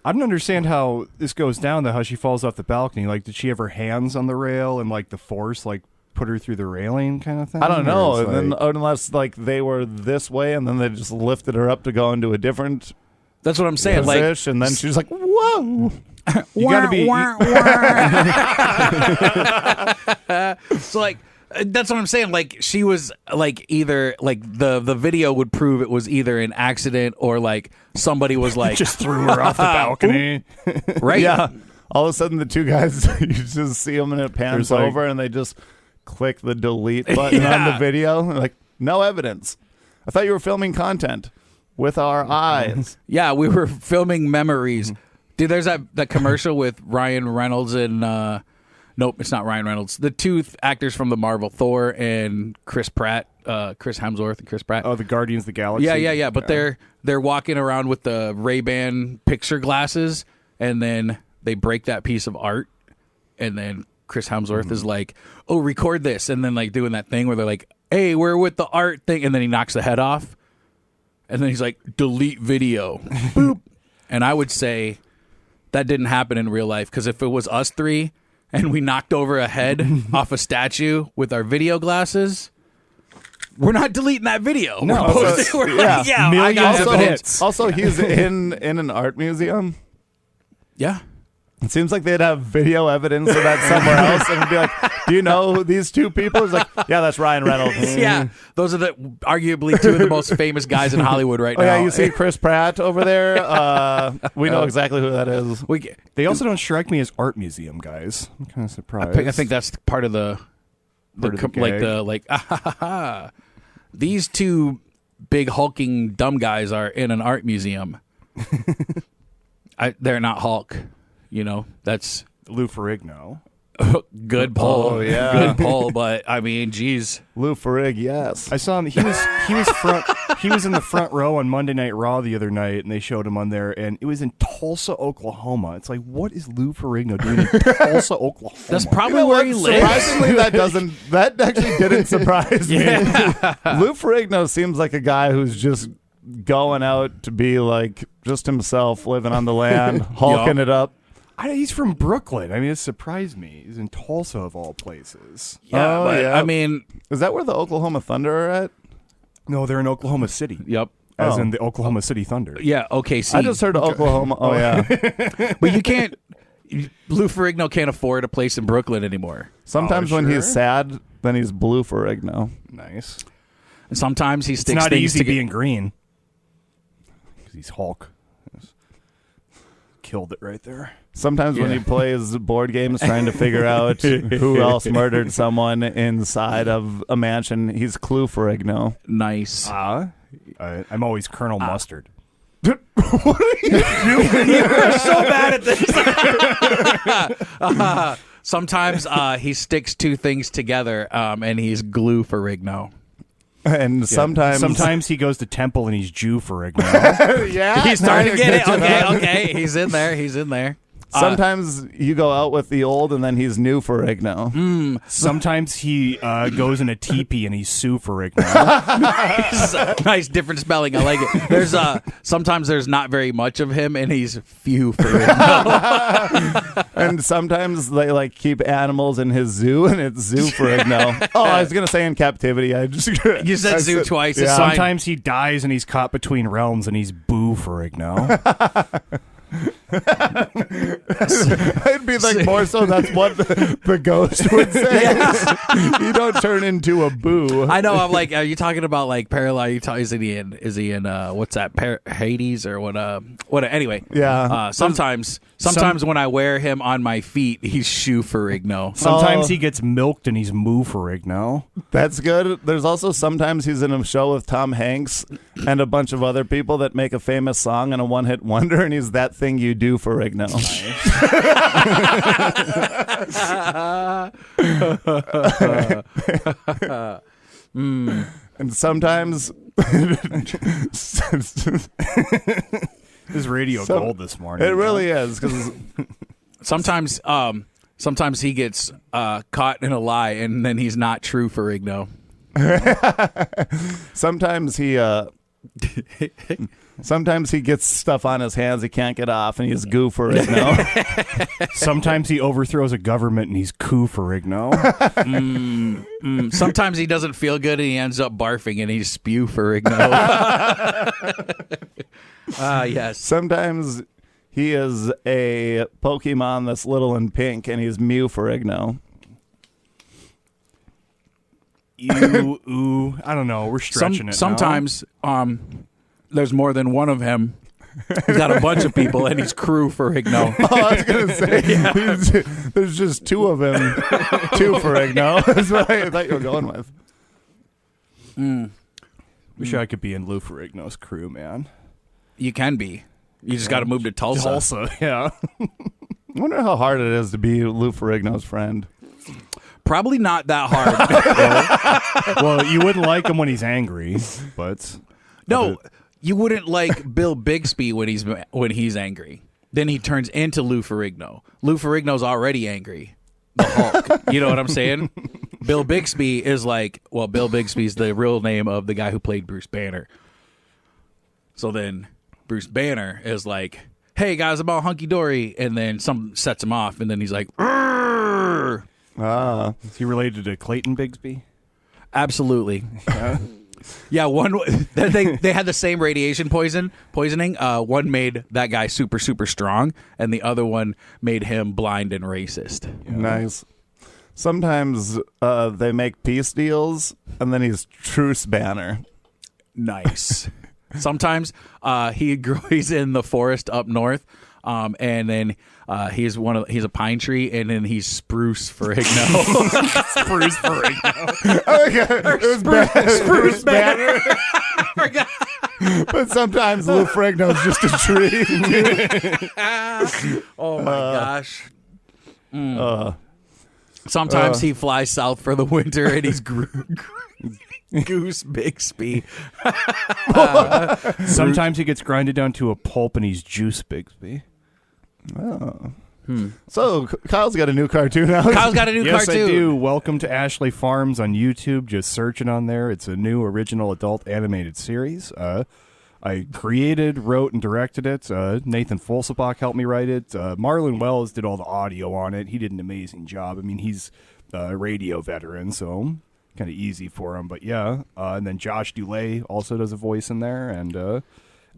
I don't understand how this goes down, though, how she falls off the balcony. Like, did she have her hands on the rail and, like, the force, like, put her through the railing kind of thing? I don't know. Or And then, unless, like, they were this way and then they just lifted her up to go into a different That's what I'm saying. position, and then she's like, whoa. You gotta be... So, like, that's what I'm saying. Like, she was, like, either, like, the video would prove it was either an accident or, like, somebody was, like... just threw her off the balcony. Right? Yeah. All of a sudden, the 2 guys, you just see them and it pans There's, like- over and they just click the delete button on the video. They're like, no evidence. I thought you were filming content with our eyes. Yeah, we were filming memories. Dude, there's that commercial with Ryan Reynolds and Nope, it's not Ryan Reynolds. The two actors from the Marvel, Thor and Chris Pratt, Chris Hemsworth and Chris Pratt. Oh, the Guardians of the Galaxy. Yeah. But they're walking around with the Ray-Ban picture glasses, and then they break that piece of art, and then Chris Hemsworth is like, "Oh, record this," and then like doing that thing where they're like, "Hey, we're with the art thing," and then he knocks the head off, and then he's like, "Delete video." Boop. And I would say that didn't happen in real life, because if it was us three and we knocked over a head off a statue with our video glasses, we're not deleting that video. No. We're like, I got Millions of evidence. hits. Also, he's in an art museum. Yeah. It seems like they'd have video evidence of that somewhere else, and it'd be like, "Do you know these two people?" It's like, "Yeah, that's Ryan Reynolds." Yeah, those are arguably two of the most famous guys in Hollywood right Oh now. yeah, you see Chris Pratt over there. We know exactly who that is. They also don't strike me as art museum guys. I'm kind of surprised. I think that's part of the these two big hulking dumb guys are in an art museum. They're not Hulk. You know, that's Lou Ferrigno. good pull. Oh, yeah. Good pull. But I mean, geez, Lou Ferrigno, yes. I saw him. He was in the front row on Monday Night Raw the other night, and they showed him on there, and it was in Tulsa, Oklahoma. It's like, what is Lou Ferrigno doing in Tulsa, Oklahoma? that's probably where he lives. Surprisingly, that actually didn't surprise me. Lou Ferrigno seems like a guy who's just going out to be like just himself, living on the land, hulking it up. He's from Brooklyn. I mean, it surprised me. He's in Tulsa, of all places. Yeah, but I mean, is that where the Oklahoma Thunder are at? No, they're in Oklahoma City. Yep. As in the Oklahoma City Thunder. Yeah, OKC. I just heard Oklahoma. Oh, yeah. But you can't. Lou Ferrigno can't afford a place in Brooklyn anymore. Sometimes when he's sad, then he's Blue Ferrigno. Nice. And sometimes he It's sticks not things easy toge- being green. Because he's Hulk. Killed it right there. Sometimes when he plays board games trying to figure out who else murdered someone inside of a mansion, he's Clue Ferrigno. Nice. I'm always Colonel Mustard. What are you doing? You're so bad at this. Sometimes he sticks two things together, and he's Glue Ferrigno. And sometimes he goes to temple and he's Jew Ferrigno. yeah, He's starting to get it. Okay. He's in there. Sometimes you go out with the old, and then he's New Ferrigno. Sometimes he goes in a teepee and he's Sue Ferrigno. Nice, different spelling. I like it. There's sometimes there's not very much of him, and he's few Ferrigno. And sometimes they like keep animals in his zoo, and it's Zoo Ferrigno. Oh, I was gonna say in captivity. You said zoo twice. It's fine. Sometimes he dies and he's caught between realms and he's Boo Ferrigno. It'd be like more so that's what the ghost would say. You don't turn into a boo. I know. I'm like, are you talking about like parallel? Is he in what's that? Hades or what? Anyway, Yeah. Sometimes when I wear him on my feet, he's Shoe Ferrigno. Sometimes he gets milked and he's Moo Ferrigno. That's good. There's also sometimes he's in a show with Tom Hanks and a bunch of other people that make a famous song and a one-hit wonder, and he's that thing you do for Rigno. And sometimes His radio gold this morning. it really is, because Sometimes he gets caught in a lie, and then he's not true Ferrigno. sometimes he gets stuff on his hands he can't get off, and he's goo for Rigno. Sometimes he overthrows a government and he's Coup Ferrigno. Sometimes he doesn't feel good, and he ends up barfing, and he's Spew Ferrigno. Yes. Sometimes he is a Pokemon that's little and pink, and he's Mew Ferrigno. Ooh, I don't know. We're stretching it. Sometimes there's more than one of him. He's got a bunch of people, and he's Crew Ferrigno. Oh, I was going to say, there's just two of him. Two Ferrigno. That's what I thought you were going with. Wish I could be in Lou Ferrigno's crew, man. You can be. You just got to move to Tulsa. Tulsa, yeah. I wonder how hard it is to be Lou Ferrigno's friend. Probably not that hard. Well, you wouldn't like him when he's angry, but No, you wouldn't like Bill Bixby when he's angry. Then he turns into Lou Ferrigno. Lou Ferrigno's already angry. The Hulk. You know what I'm saying? Bill Bixby is like, well, Bill Bixby's the real name of the guy who played Bruce Banner. So then Bruce Banner is like, hey guys, I'm all hunky dory, and then some sets him off, and then he's like, "Arr!" is he related to Clayton Bigsby? Absolutely. Yeah, one they had the same radiation poisoning. One made that guy super, super strong, and the other one made him blind and racist. Yeah. Nice. Sometimes they make peace deals, and then he's Truce Banner. Nice. Sometimes he's in the forest up north, and then he's a pine tree, and then he's Spruce Ferrigno. Spruce Ferrigno. Spruce Banner. I forgot. But sometimes Lou Ferrigno's just a tree. Oh my gosh. Sometimes he flies south for the winter, and he's Goose Bixby. Sometimes he gets grinded down to a pulp, and he's Juice Bixby. Oh. So Kyle's got a new cartoon out. Kyle's got a new Yes, cartoon. I do. Welcome to Ashley Farms on YouTube. Just searching on there. It's a new original adult animated series. I created, wrote, and directed it. Nathan Folsebach helped me write it. Marlon Wells did all the audio on it. He did an amazing job. I mean, he's a radio veteran, so kind of easy for him. But yeah, and then Josh Dulay also does a voice in there. And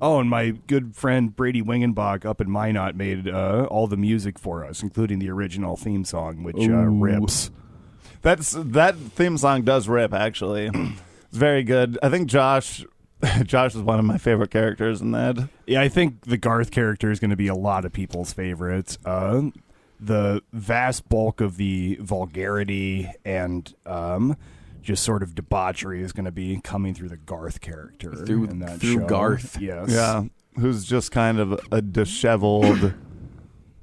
and my good friend Brady Wingenbach up in Minot made all the music for us, including the original theme song, which rips. That theme song does rip, actually. It's very good. I think Josh is one of my favorite characters in that. Yeah, I think the Garth character is going to be a lot of people's favorites. The vast bulk of the vulgarity and just sort of debauchery is going to be coming through the Garth character in that show. Garth. Yes. Yeah, who's just kind of a disheveled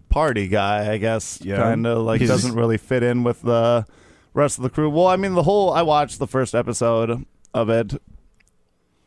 party guy, I guess. Yeah. Kind of like doesn't really fit in with the rest of the crew. Well, I mean, I watched the first episode of it.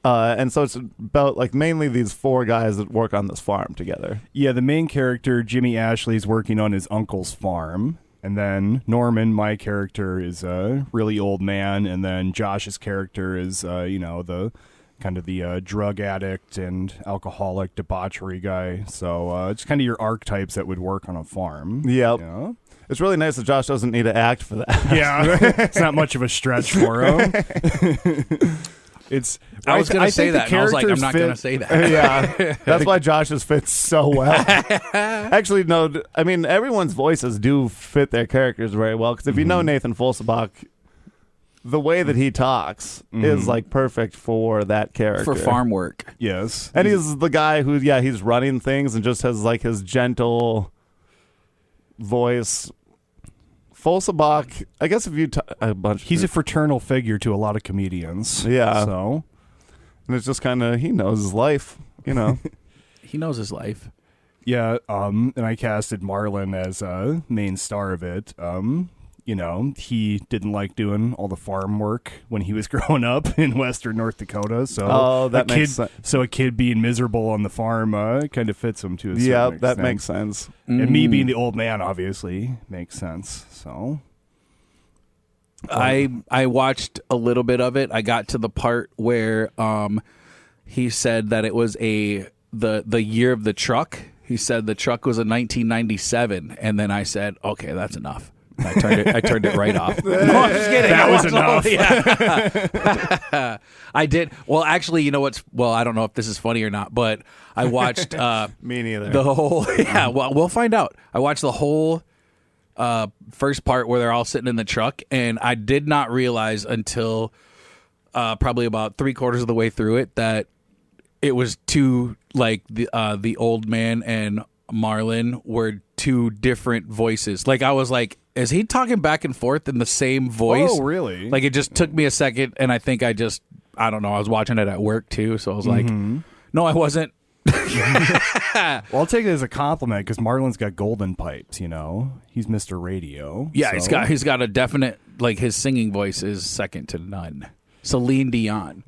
And so it's about like mainly these four guys that work on this farm together. Yeah, the main character, Jimmy Ashley, is working on his uncle's farm. And then Norman, my character, is a really old man. And then Josh's character is, the kind of the drug addict and alcoholic debauchery guy. So it's kind of your archetypes that would work on a farm. Yep. Yeah. It's really nice that Josh doesn't need to act for that. Yeah, it's not much of a stretch for him. I was going to say that, and I was like, I'm not going to say that. Yeah, that's why Josh's fits so well. Actually, no, I mean, everyone's voices do fit their characters very well, because if you know Nathan Folsebach, the way that he talks is like perfect for that character. For farm work. Yes. And he's the guy who, he's running things and just has like his gentle voice. Folsebach, I guess if you he's a fraternal figure to a lot of comedians. Yeah. So, and it's just kind of, he knows his life, you know. He knows his life. Yeah, and I casted Marlon as a main star of it. He didn't like doing all the farm work when he was growing up in western North Dakota. So that makes sense. So a kid being miserable on the farm kind of fits him to a certain extent. That makes sense. And me being the old man obviously makes sense. So I watched a little bit of it. I got to the part where he said that it was the year of the truck. He said the truck was in 1997, and then I said, "Okay, that's enough." I turned it right off. No, I'm just kidding. That was enough. Yeah. I did. Well, actually, you know what's? Well, I don't know if this is funny or not, but I watched. Me neither. The whole. Yeah. Well, we'll find out. I watched the whole first part where they're all sitting in the truck, and I did not realize until probably about 3/4 of the way through it that it was two, like the old man and Marlon were two different voices. Like I was like, is he talking back and forth in the same voice? Oh, really? Like it just took me a second, and I think I don't know, I was watching it at work too, so I was like, no, I wasn't. Well, I'll take it as a compliment because Marlon's got golden pipes. You know, he's Mr. Radio. Yeah, so. he's got a definite, like, his singing voice is second to none. Celine Dion.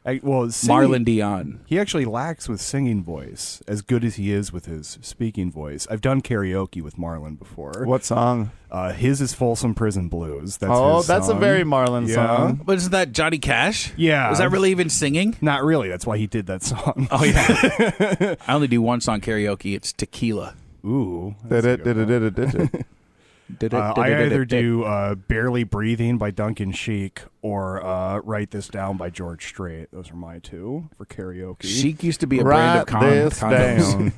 Marlon Dion. He actually lacks with singing voice, as good as he is with his speaking voice. I've done karaoke with Marlon before. What song? His is Folsom Prison Blues. That's his a song. very Marlon Yeah. song. But isn't that Johnny Cash? Yeah. Was that really even singing? Not really. That's why he did that song. Oh, yeah. I only do one song karaoke. It's Tequila. Ooh. Did it. I either do Barely Breathing by Duncan Sheik or Write This Down by George Strait. Those are my two for karaoke. Chic used to be a brand of condoms. down.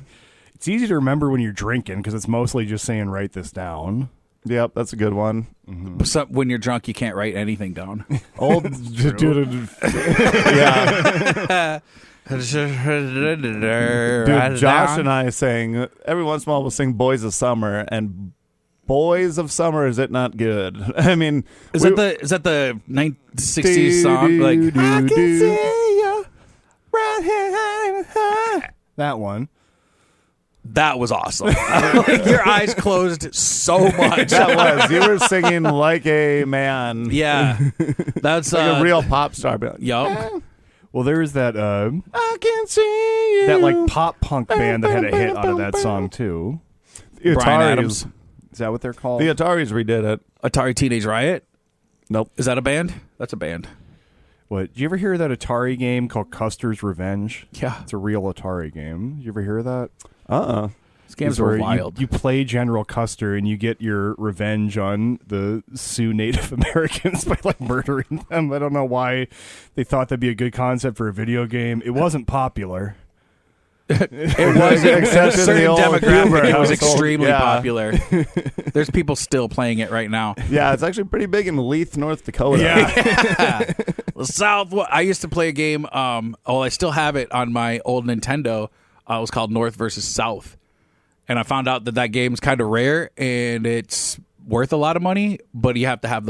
It's easy to remember when you're drinking because it's mostly just saying write this down. Yep, that's a good one. But when you're drunk, you can't write anything down. Old dude. Yeah. Dude, Josh and I sang, every once in a while we'll sing Boys of Summer, and Boys of Summer, is it not good? I mean, Is that the 60s song? Like, I can see you right here. That one. that was awesome. Like, your eyes closed so much. that was. You were singing like a man. Yeah, that's Like a real pop star. Yup. Well, there was that I can see you. that like pop punk band that had a hit out of that song too. The Brian Ataris. Adams. Is that what they're called? The Ataris redid it. Atari Teenage Riot. Nope. Is that a band? That's a band. What? Did you ever hear that Atari game called Custer's Revenge? Yeah. It's a real Atari game. Did you ever hear that? These games It's were where wild. You play General Custer and you get your revenge on the Sioux Native Americans by like murdering them. I don't know why they thought that'd be a good concept for a video game. It wasn't popular. It wasn't. Except In a in certain the old demographic, Huber it was household. extremely Yeah. popular. There's people still playing it right now. Yeah, it's actually pretty big in Leith, North Dakota. The South. I used to play a game. I still have it on my old Nintendo. It was called North versus South, and I found out that game's kind of rare and it's worth a lot of money. But you have to have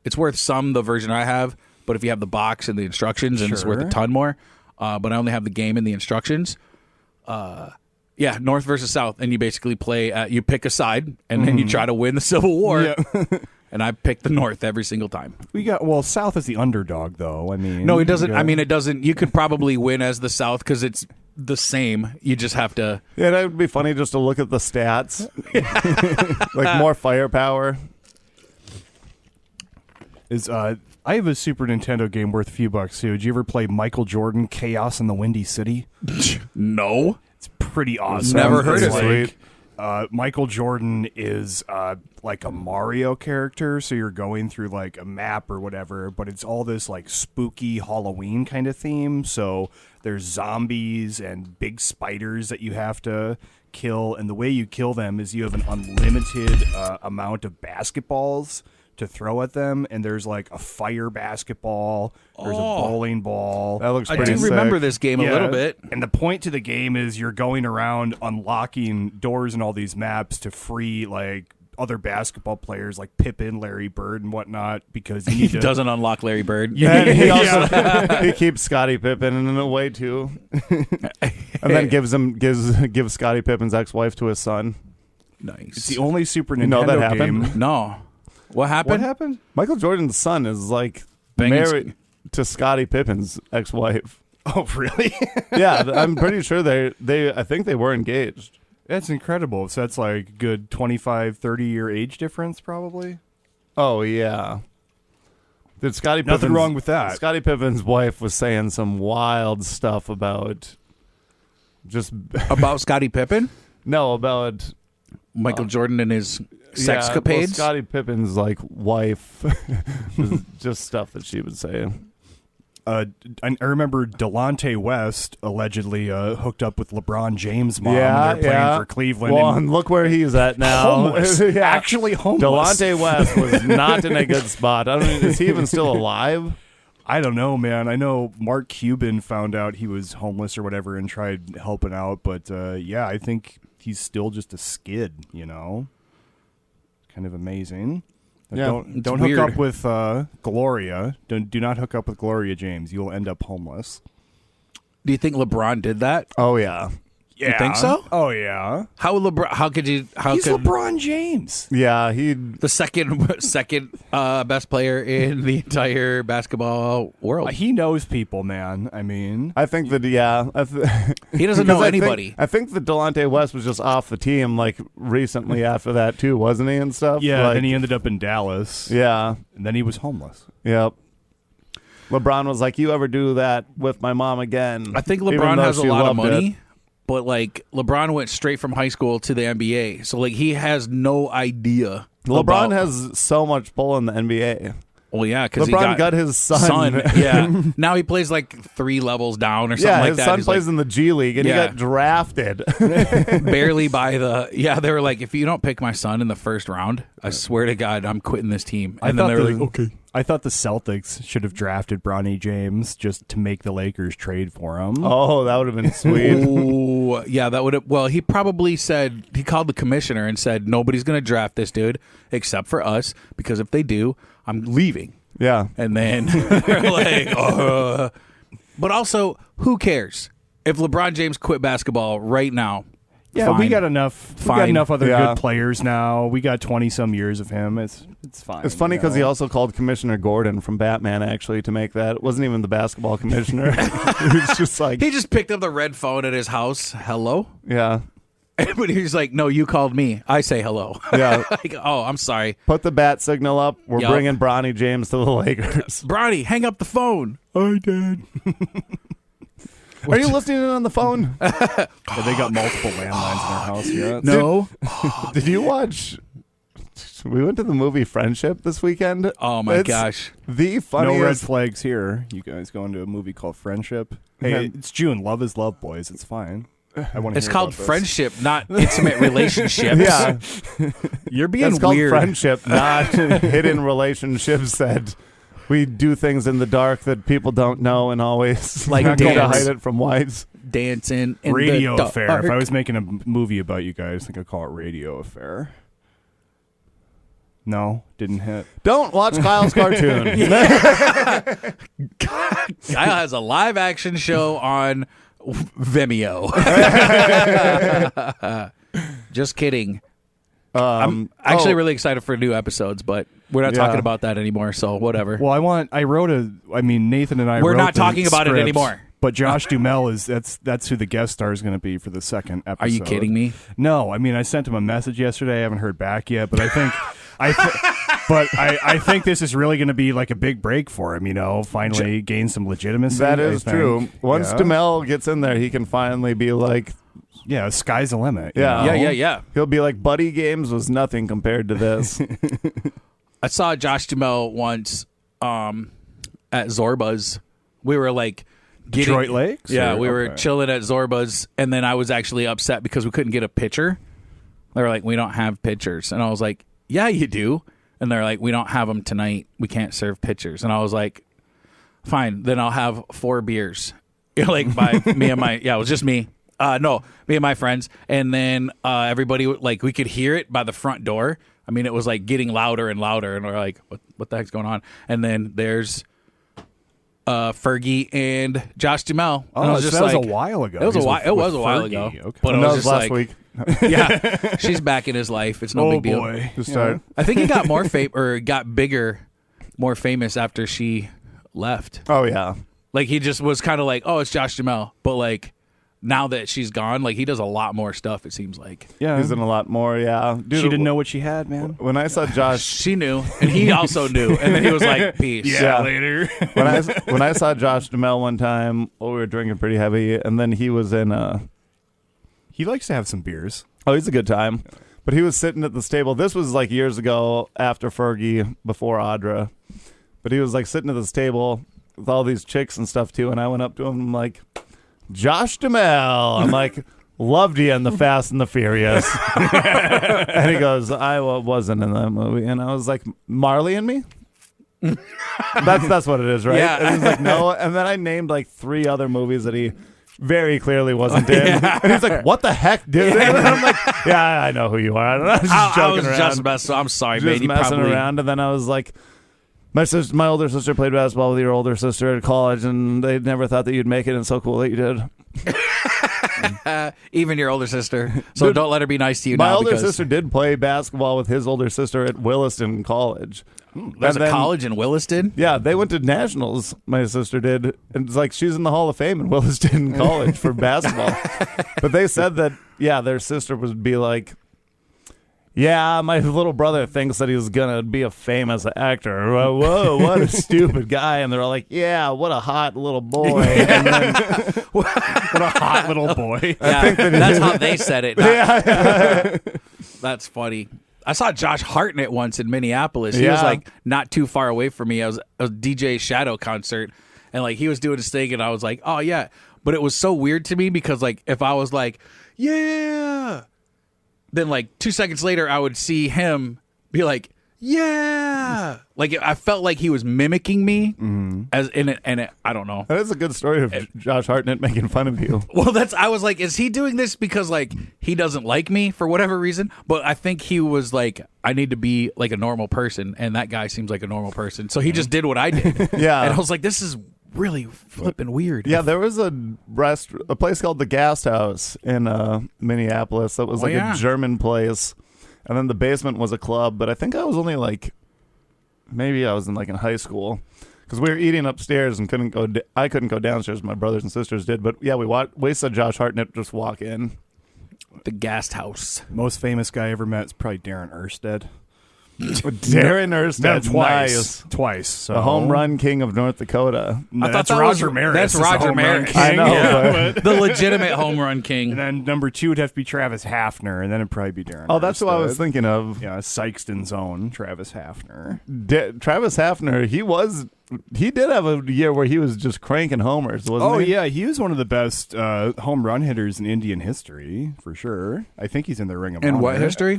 it's worth the version I have. But if you have the box and the instructions, and it's worth a ton more. But I only have the game and the instructions. North versus South, and you basically play. You pick a side, and then you try to win the Civil War. Yeah. And I picked the North every single time. South is the underdog, though. I mean, No, it doesn't. I mean, it doesn't. You could probably win as the South because it's the same. You just have to. Yeah, that would be funny just to look at the stats. Like more firepower. I have a Super Nintendo game worth a few bucks too. Did you ever play Michael Jordan Chaos in the Windy City? No. It's pretty awesome. Never heard It's of it. Michael Jordan is like a Mario character, so you're going through like a map or whatever, but it's all this like spooky Halloween kind of theme. So there's zombies and big spiders that you have to kill, and the way you kill them is you have an unlimited amount of basketballs to throw at them, and there's like a fire basketball, there's a bowling ball. That looks I pretty do sick. remember this game a little bit. And the point to the game is you're going around unlocking doors in all these maps to free like other basketball players like Pippen, Larry Bird, and whatnot, because you need He to. doesn't unlock Larry Bird. And he also he keeps Scottie Pippen in a way too, and then gives Scottie Pippen's ex-wife to his son. Nice. It's the only Super Nintendo You know that happened? game. No. What happened? What happened? Michael Jordan's son is like Banging married to Scottie Pippen's ex-wife. Oh, really? Yeah, I'm pretty sure I think they were engaged. That's incredible. So that's like good 25, 30-year age difference, probably. Oh yeah. Did Scottie Nothing Pippen's, wrong with that. Scottie Pippen's wife was saying some wild stuff about just About Scottie Pippen? no about Michael Jordan and his sexcapades? Well, Scottie Pippen's like wife, just stuff that she would say. I remember Delonte West allegedly hooked up with LeBron James' mom when they're playing for Cleveland. Well, and and look where he's at now. homeless. Yeah. Actually homeless. Delonte West was not in a good spot. I don't know, is he even still alive? I don't know, man. I know Mark Cuban found out he was homeless or whatever and tried helping out, but I think he's still just a skid, you know? Kind of amazing. Yeah, Don't hook weird. up with Gloria. Do not hook up with Gloria James. You'll end up homeless. Do you think LeBron did that? Oh yeah. You think so? Oh yeah. How would LeBron? How could you? How He's could LeBron James. Yeah, the second best player in the entire basketball world? He knows people, man. I mean, I think that He doesn't know anybody. I think that Delonte West was just off the team like recently after that too, wasn't he? And stuff. yeah. Like, Then he ended up in Dallas. yeah. And then he was homeless. Yep. LeBron was like, "You ever do that with my mom again?" I think Even LeBron though has a she lot of loved money, it. but like LeBron went straight from high school to the NBA, so like he has no idea. LeBron has so much pull in the NBA. Well, yeah, because LeBron got his son. Yeah, now he plays like 3 levels down or something Yeah, like his that. son He's plays in the G League, and he Yeah. got drafted. barely by the. Yeah, they were like, if you don't pick my son in the first round, I swear to God, I'm quitting this team. And then they were like, okay. I thought the Celtics should have drafted Bronny James just to make the Lakers trade for him. Oh, that would have been sweet. Ooh, yeah, that would have. Well, he probably said, he called the commissioner and said, nobody's going to draft this dude except for us, because if they do, I'm leaving. Yeah. And then they're like, but also, who cares if LeBron James quit basketball right now? Yeah, fine. we got enough. We got Fine. enough other Yeah. good players now. We got 20-some years of him. It's fine. It's funny you because he know? also called Commissioner Gordon from Batman actually to make that. It wasn't even the basketball commissioner. He was just like, He just picked up the red phone at his house. Hello? yeah, But he's like, no, you called me. I say hello. yeah. Like, oh, I'm sorry. Put the bat signal up. We're Yup. bringing Bronny James to the Lakers. Bronny, hang up the phone. I did. Are you listening in on the phone? But they got multiple landlines in their house yet. No. Did you watch? We went to the movie Friendship this weekend. Oh, my It's gosh. The No funniest. red flags here. You guys going to a movie called Friendship? Hey, it's June. Love is love, boys. It's fine. I want to. It's called friendship, not intimate relationships. Yeah, You're being it's called weird. Friendship, not hidden relationships that we do things in the dark that people don't know and always Like go to dance. hide it from whites. Dancing in Radio the Affair. dark. If I was making a movie about you guys, I think I'd call it Radio Affair. No, didn't hit. Don't watch Kyle's cartoon. Kyle has a live action show on Vimeo. Just kidding. I'm actually really excited for new episodes, but we're not Yeah. talking about that anymore, so whatever. Well, Nathan and I We're wrote not the talking about it script, anymore. But Josh Duhamel that's who the guest star is going to be for the second episode. Are you kidding me? No, I mean I sent him a message yesterday. I haven't heard back yet, but I think I think this is really going to be like a big break for him. You know, finally gain some legitimacy. That I is think. true. Once Yeah. Demel gets in there, he can finally be like, Yeah, sky's the limit. you Yeah. know? Yeah. he'll be like, Buddy Games was nothing compared to this. I saw Josh Duhamel once at Zorba's. We were like Detroit Lakes? Yeah, Or- we were okay. chilling at Zorba's, and then I was actually upset because we couldn't get a picture. They were like, we don't have pictures. And I was like, yeah, you do. And they're like, we don't have them tonight. We can't serve pictures. And I was like, fine, then I'll have 4 beers. Like by me and my, yeah, it was just me. No, me and my friends. And then everybody, like, we could hear it by the front door. I mean, it was like getting louder and louder. And we're like, what the heck's going on? And then there's Fergie and Josh Duhamel. Oh, and I was so just that like, was a while ago. It was He's a while. with- It was with a while Fergie. ago. Okay. But And I that was was just last like, week. yeah, she's back in his life. It's no Oh big deal. boy. To start. I think he got more got bigger, more famous after she left. Oh, yeah. Like he just was kind of like, oh, it's Josh Duhamel. But like now that she's gone, like he does a lot more stuff. It seems like Yeah. He's in a lot more, yeah. Dude, She didn't know what she had, man. When I saw Josh, she knew, and he also knew, and then he was like, peace. Yeah. later. when I saw Josh Duhamel one time, we were drinking pretty heavy, and then he was in He likes to have some beers. oh, he's a good time. But he was sitting at this table. This was like years ago after Fergie, before Audra. But he was like sitting at this table with all these chicks and stuff too, and I went up to him, I'm like, Josh Duhamel. I'm like, loved you in The Fast and the Furious. And he goes, I wasn't in that movie. And I was like, Marley and Me? That's what it is, right? Yeah. And he's like, no. And then I named like 3 other movies that he very clearly wasn't in. And he's like, what the heck, dude? And I'm like, yeah, I know who you are. I was just I joking was around. just messing. I'm sorry, Just man. You messing probably around. And then I was like, My older sister played basketball with your older sister at college, and they never thought that you'd make it, and it's so cool that you did. Even your older sister. So Dude, don't let her be nice to you My now. older because sister did play basketball with his older sister at Williston College. There's And a then- college in Williston. Yeah, they went to nationals. My sister did, and it's like she's in the Hall of Fame in Williston College for basketball. But they said that their sister would be like, "Yeah, my little brother thinks that he's gonna be a famous actor. Whoa, what a stupid guy!" And they're all like, "Yeah, what a hot little boy." And then, What a hot little boy. Yeah, that's how they said it. That's funny. I saw Josh Hartnett once in Minneapolis. He was like not too far away from me. I was a DJ Shadow concert, and like he was doing his thing, and I was like, "Oh yeah," but it was so weird to me because like if I was like, "Yeah," then like 2 seconds later I would see him be like, "Yeah," like I felt like he was mimicking me as in it, and I don't know. that is a good story of Josh Hartnett making fun of you. Well, I was like, is he doing this because like he doesn't like me for whatever reason? But I think he was like, I need to be like a normal person, and that guy seems like a normal person, so he just did what I did. Yeah. And I was like, this is really flipping weird. Yeah, there was a place called the Gast House in Minneapolis that was like a German place, and then the basement was a club. But I think I was only like, maybe I was in high school, because we were eating upstairs and I couldn't go downstairs. My brothers and sisters did, but yeah, we saw Josh Hartnett just walk in. The Gast House. Most famous guy I ever met is probably Darren Erstead. Darren Erstead, Met him nice. Twice. So. The home run king of North Dakota. No, I thought that's that was- Roger Maris. that's is the Roger home run Maris. king. I know, Yeah. but- The legitimate home run king. And then number 2 would have to be Travis Hafner, and then it'd probably be Darren. Oh, that's who I was Erstead. thinking of. Yeah, Sykeston's own Travis Hafner. Travis Hafner, he did have a year where he was just cranking homers, wasn't Oh he? yeah, he was one of the best home run hitters in Indian history for sure. I think he's in the Ring of Honor. In what history?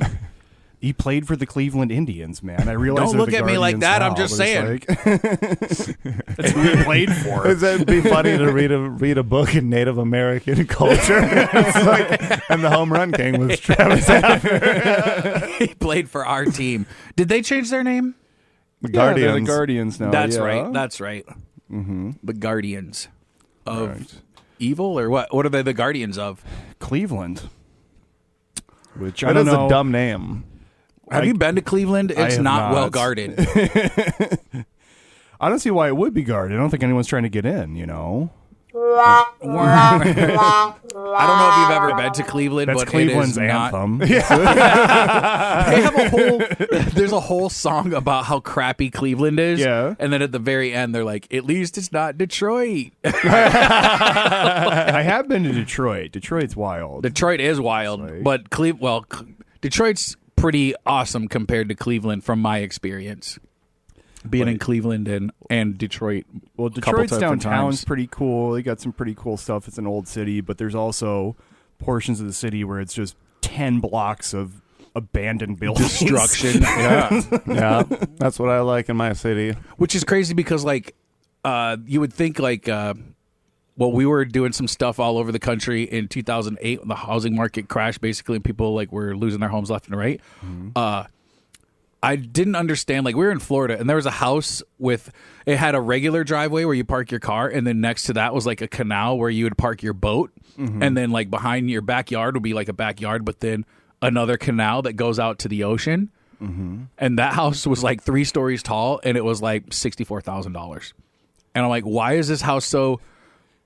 He played for the Cleveland Indians, man. I realize Don't they're look the at me like Guardians that, I'm now, just but it's saying. like- that's who he played for. It'd be funny to read a book in Native American culture. It's like, and the home run king was Travis Hafner. He played for our team. Did they change their name? The Yeah, they're Guardians. the Guardians now. That's yeah. right. That's right. Mm-hmm. The Guardians of Right. Evil, or what? What are they the Guardians of? Cleveland. Which I That don't is know. a dumb name. Have you been to Cleveland? I It's have not not. well guarded. I don't see why it would be guarded. I don't think anyone's trying to get in. You know. I don't know if you've ever been to Cleveland, That's but Cleveland's it is not. anthem. They have a whole. There's a whole song about how crappy Cleveland is. Yeah. And then at the very end, they're like, "At least it's not Detroit." I have been to Detroit. Detroit's wild. Detroit is wild, Right. but Detroit's pretty awesome compared to Cleveland from my experience. Being in Cleveland and Detroit. Well, couple Detroit's different downtown's times. pretty cool. They got some pretty cool stuff. It's an old city, but there's also portions of the city where it's just 10 blocks of abandoned buildings. Destruction. Yeah, that's what I like in my city. Which is crazy because, like, you would think, like, we were doing some stuff all over the country in 2008 when the housing market crashed, basically, and people, like, were losing their homes left and right. I didn't understand, like, we were in Florida, and there was a house it had a regular driveway where you park your car, and then next to that was, like, a canal where you would park your boat, and then, like, behind your backyard would be, like, a backyard, but then another canal that goes out to the ocean. And that house was like 3 stories tall, and it was like $64,000. And I'm like, why is this house so?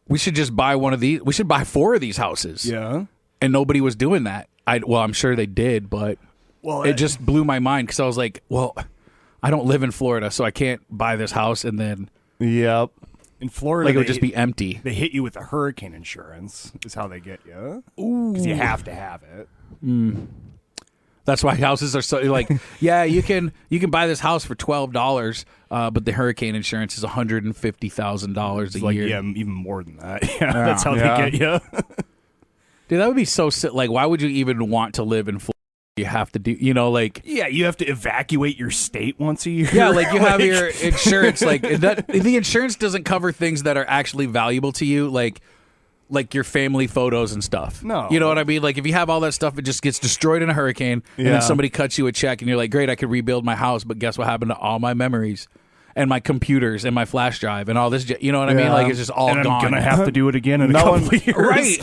We should just buy one of these. We should buy 4 of these houses. Yeah. And nobody was doing that. I'm sure they did, but it just blew my mind because I was like, well, I don't live in Florida, so I can't buy this house and then Yep. In Florida, like it would just be empty. They hit you with a hurricane insurance is how they get you. Because you have to have it. That's why houses are so like, yeah, you can buy this house for $12, but the hurricane insurance is $150,000 a Like, year. yeah, even more than that. Yeah, that's how they get you. Dude, that would be so sick. Like, why would you even want to live in Florida? You have to do, like. Yeah, you have to evacuate your state once a year. Yeah, like you have your insurance. Like that, the insurance doesn't cover things that are actually valuable to you, like your family photos and stuff. No. You know what I mean? Like if you have all that stuff, it just gets destroyed in a hurricane, and Yeah. then somebody cuts you a check, and you're like, great, I could rebuild my house, but guess what happened to all my memories? and my computers and my flash drive and all this. You know what I mean? Like it's just all and gone. I'm gonna have to do it again in a couple of years. Right.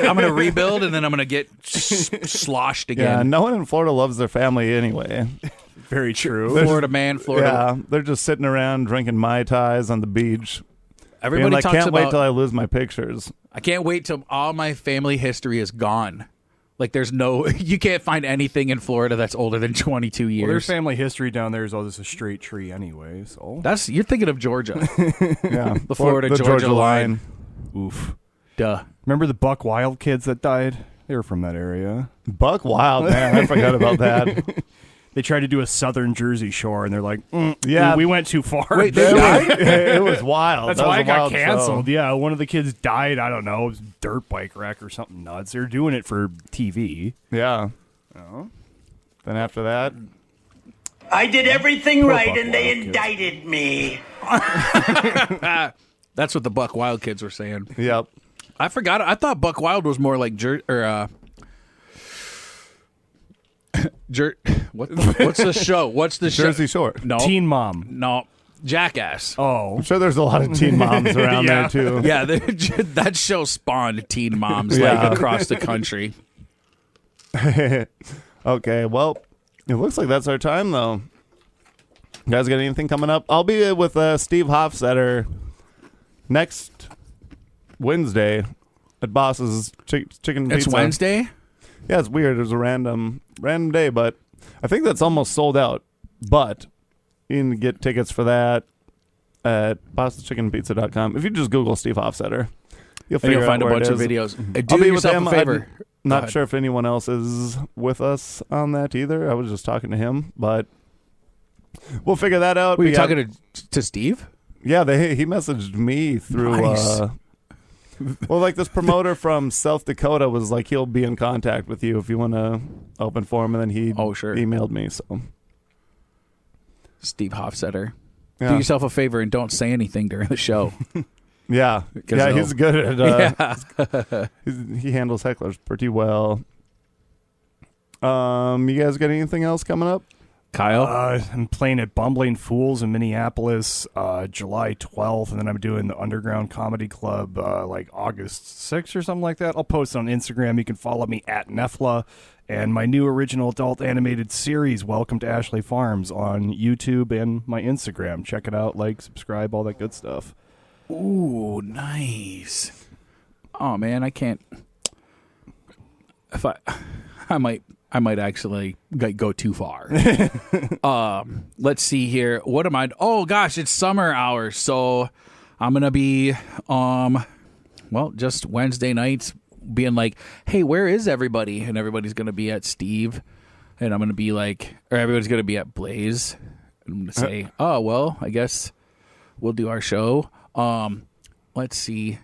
I'm gonna rebuild and then I'm gonna get sloshed again. Yeah, no one in Florida loves their family anyway. Very true. Florida man, Florida. Yeah, they're just sitting around drinking Mai Tais on the beach. Everybody like, talks can't about. wait till I lose my pictures. I can't wait till all my family history is gone. Like there's no, you can't find anything in Florida that's older than 22 years. Well, their family history down there is all just a straight tree anyway. So You're thinking of Georgia. Yeah, The Florida-Georgia line. oof. Duh. Remember the Buck Wild kids that died? They were from that area. Buck Wild, man, I forgot about that. They tried to do a southern Jersey Shore, and they're like, Yeah. we went too far. Wait, they died? It was wild. That's That was why a it got wild canceled. show. Yeah, one of the kids died. I don't know, it was a dirt bike wreck or something nuts. They're doing it for TV. Yeah. Then after that, I did everything Poor right Buck and they Wild kids. indicted me. That's what the Buck Wild kids were saying. yep. I forgot. I thought Buck Wild was more like what's the show? What's the show? Jersey Shore. No. Teen Mom. No. Jackass. Oh, I'm sure there's a lot of teen moms around Yeah. there too. Yeah, that show spawned teen moms Yeah. like across the country. Okay, well, it looks like that's our time though. You guys got anything coming up? I'll be with Steve Hofstetter next Wednesday at Boss's Chicken Pizza. It's Wednesday? Yeah, it's weird. It was a random day, but I think that's almost sold out. But you can get tickets for that at Boss'sChickenPizza.com. If you just Google Steve Hofstetter, you'll Find a where it bunch of is. videos. I'll Do be with yourself him. a favor. I'm not sure if anyone else is with us on that either. I was just talking to him, but we'll figure that out. Were you We got- talking to Steve? Yeah, he messaged me through. Nice. Well, like this promoter from South Dakota was like, he'll be in contact with you if you want to open for him, and then he Sure. emailed me. So Steve Hofstetter. yeah, Do yourself a favor and don't say anything during the show. yeah, Because he's good at. yeah. He handles hecklers pretty well. You guys got anything else coming up? Kyle? I'm playing at Bumbling Fools in Minneapolis July 12th, and then I'm doing the Underground Comedy Club like August 6th or something like that. I'll post it on Instagram. You can follow me at Nefla. And my new original adult animated series, Welcome to Ashley Farms, on YouTube and my Instagram. Check it out, like, subscribe, all that good stuff. Ooh, nice. Oh man, I can't. If I might actually go too far. Let's see here. What am I? Oh gosh, it's summer hours, so I'm gonna be just Wednesday nights being like, hey, where is everybody? And everybody's gonna be at Steve, and I'm gonna be like, or everybody's gonna be at Blaze. And I'm gonna say, oh well, I guess we'll do our show. Let's see.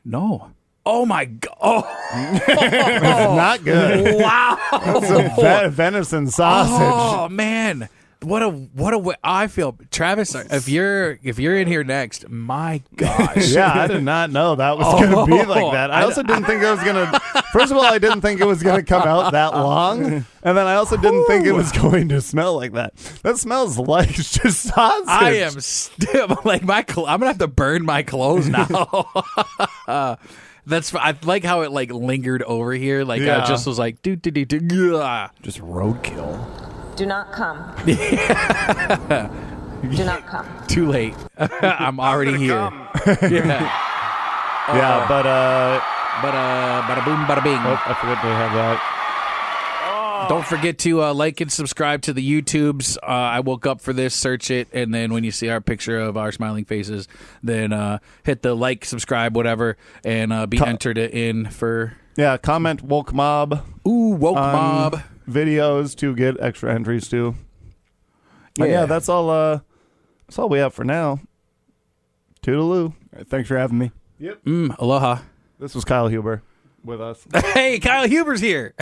No. Oh my god! Oh, It's not good. wow! It's a venison sausage. Oh man, what a I feel, Travis. If you're in here next, my gosh. Yeah, I did not know that was going to be like that. I also didn't think it was going to. First of all, I didn't think it was going to come out that long, and then I also didn't think it was going to smell like that. That smells like just sausage. I am still like I'm gonna have to burn my clothes now. I like how it like lingered over here. Like I just was like do. Just roadkill. Do not come. Do not come. Too late. I'm already here. Yeah, but Bada boom, bada bing. oh, I forgot to have that. Don't forget to like and subscribe to the YouTubes. I woke up for this, search it, and then when you see our picture of our smiling faces, then hit the like, subscribe, whatever, and be entered in for Comment woke mob. woke mob videos to get extra entries to. Yeah, that's all. That's all we have for now. Toodaloo. All right, thanks for having me. Aloha. This was Kyle Huber with us. Hey, Kyle Huber's here.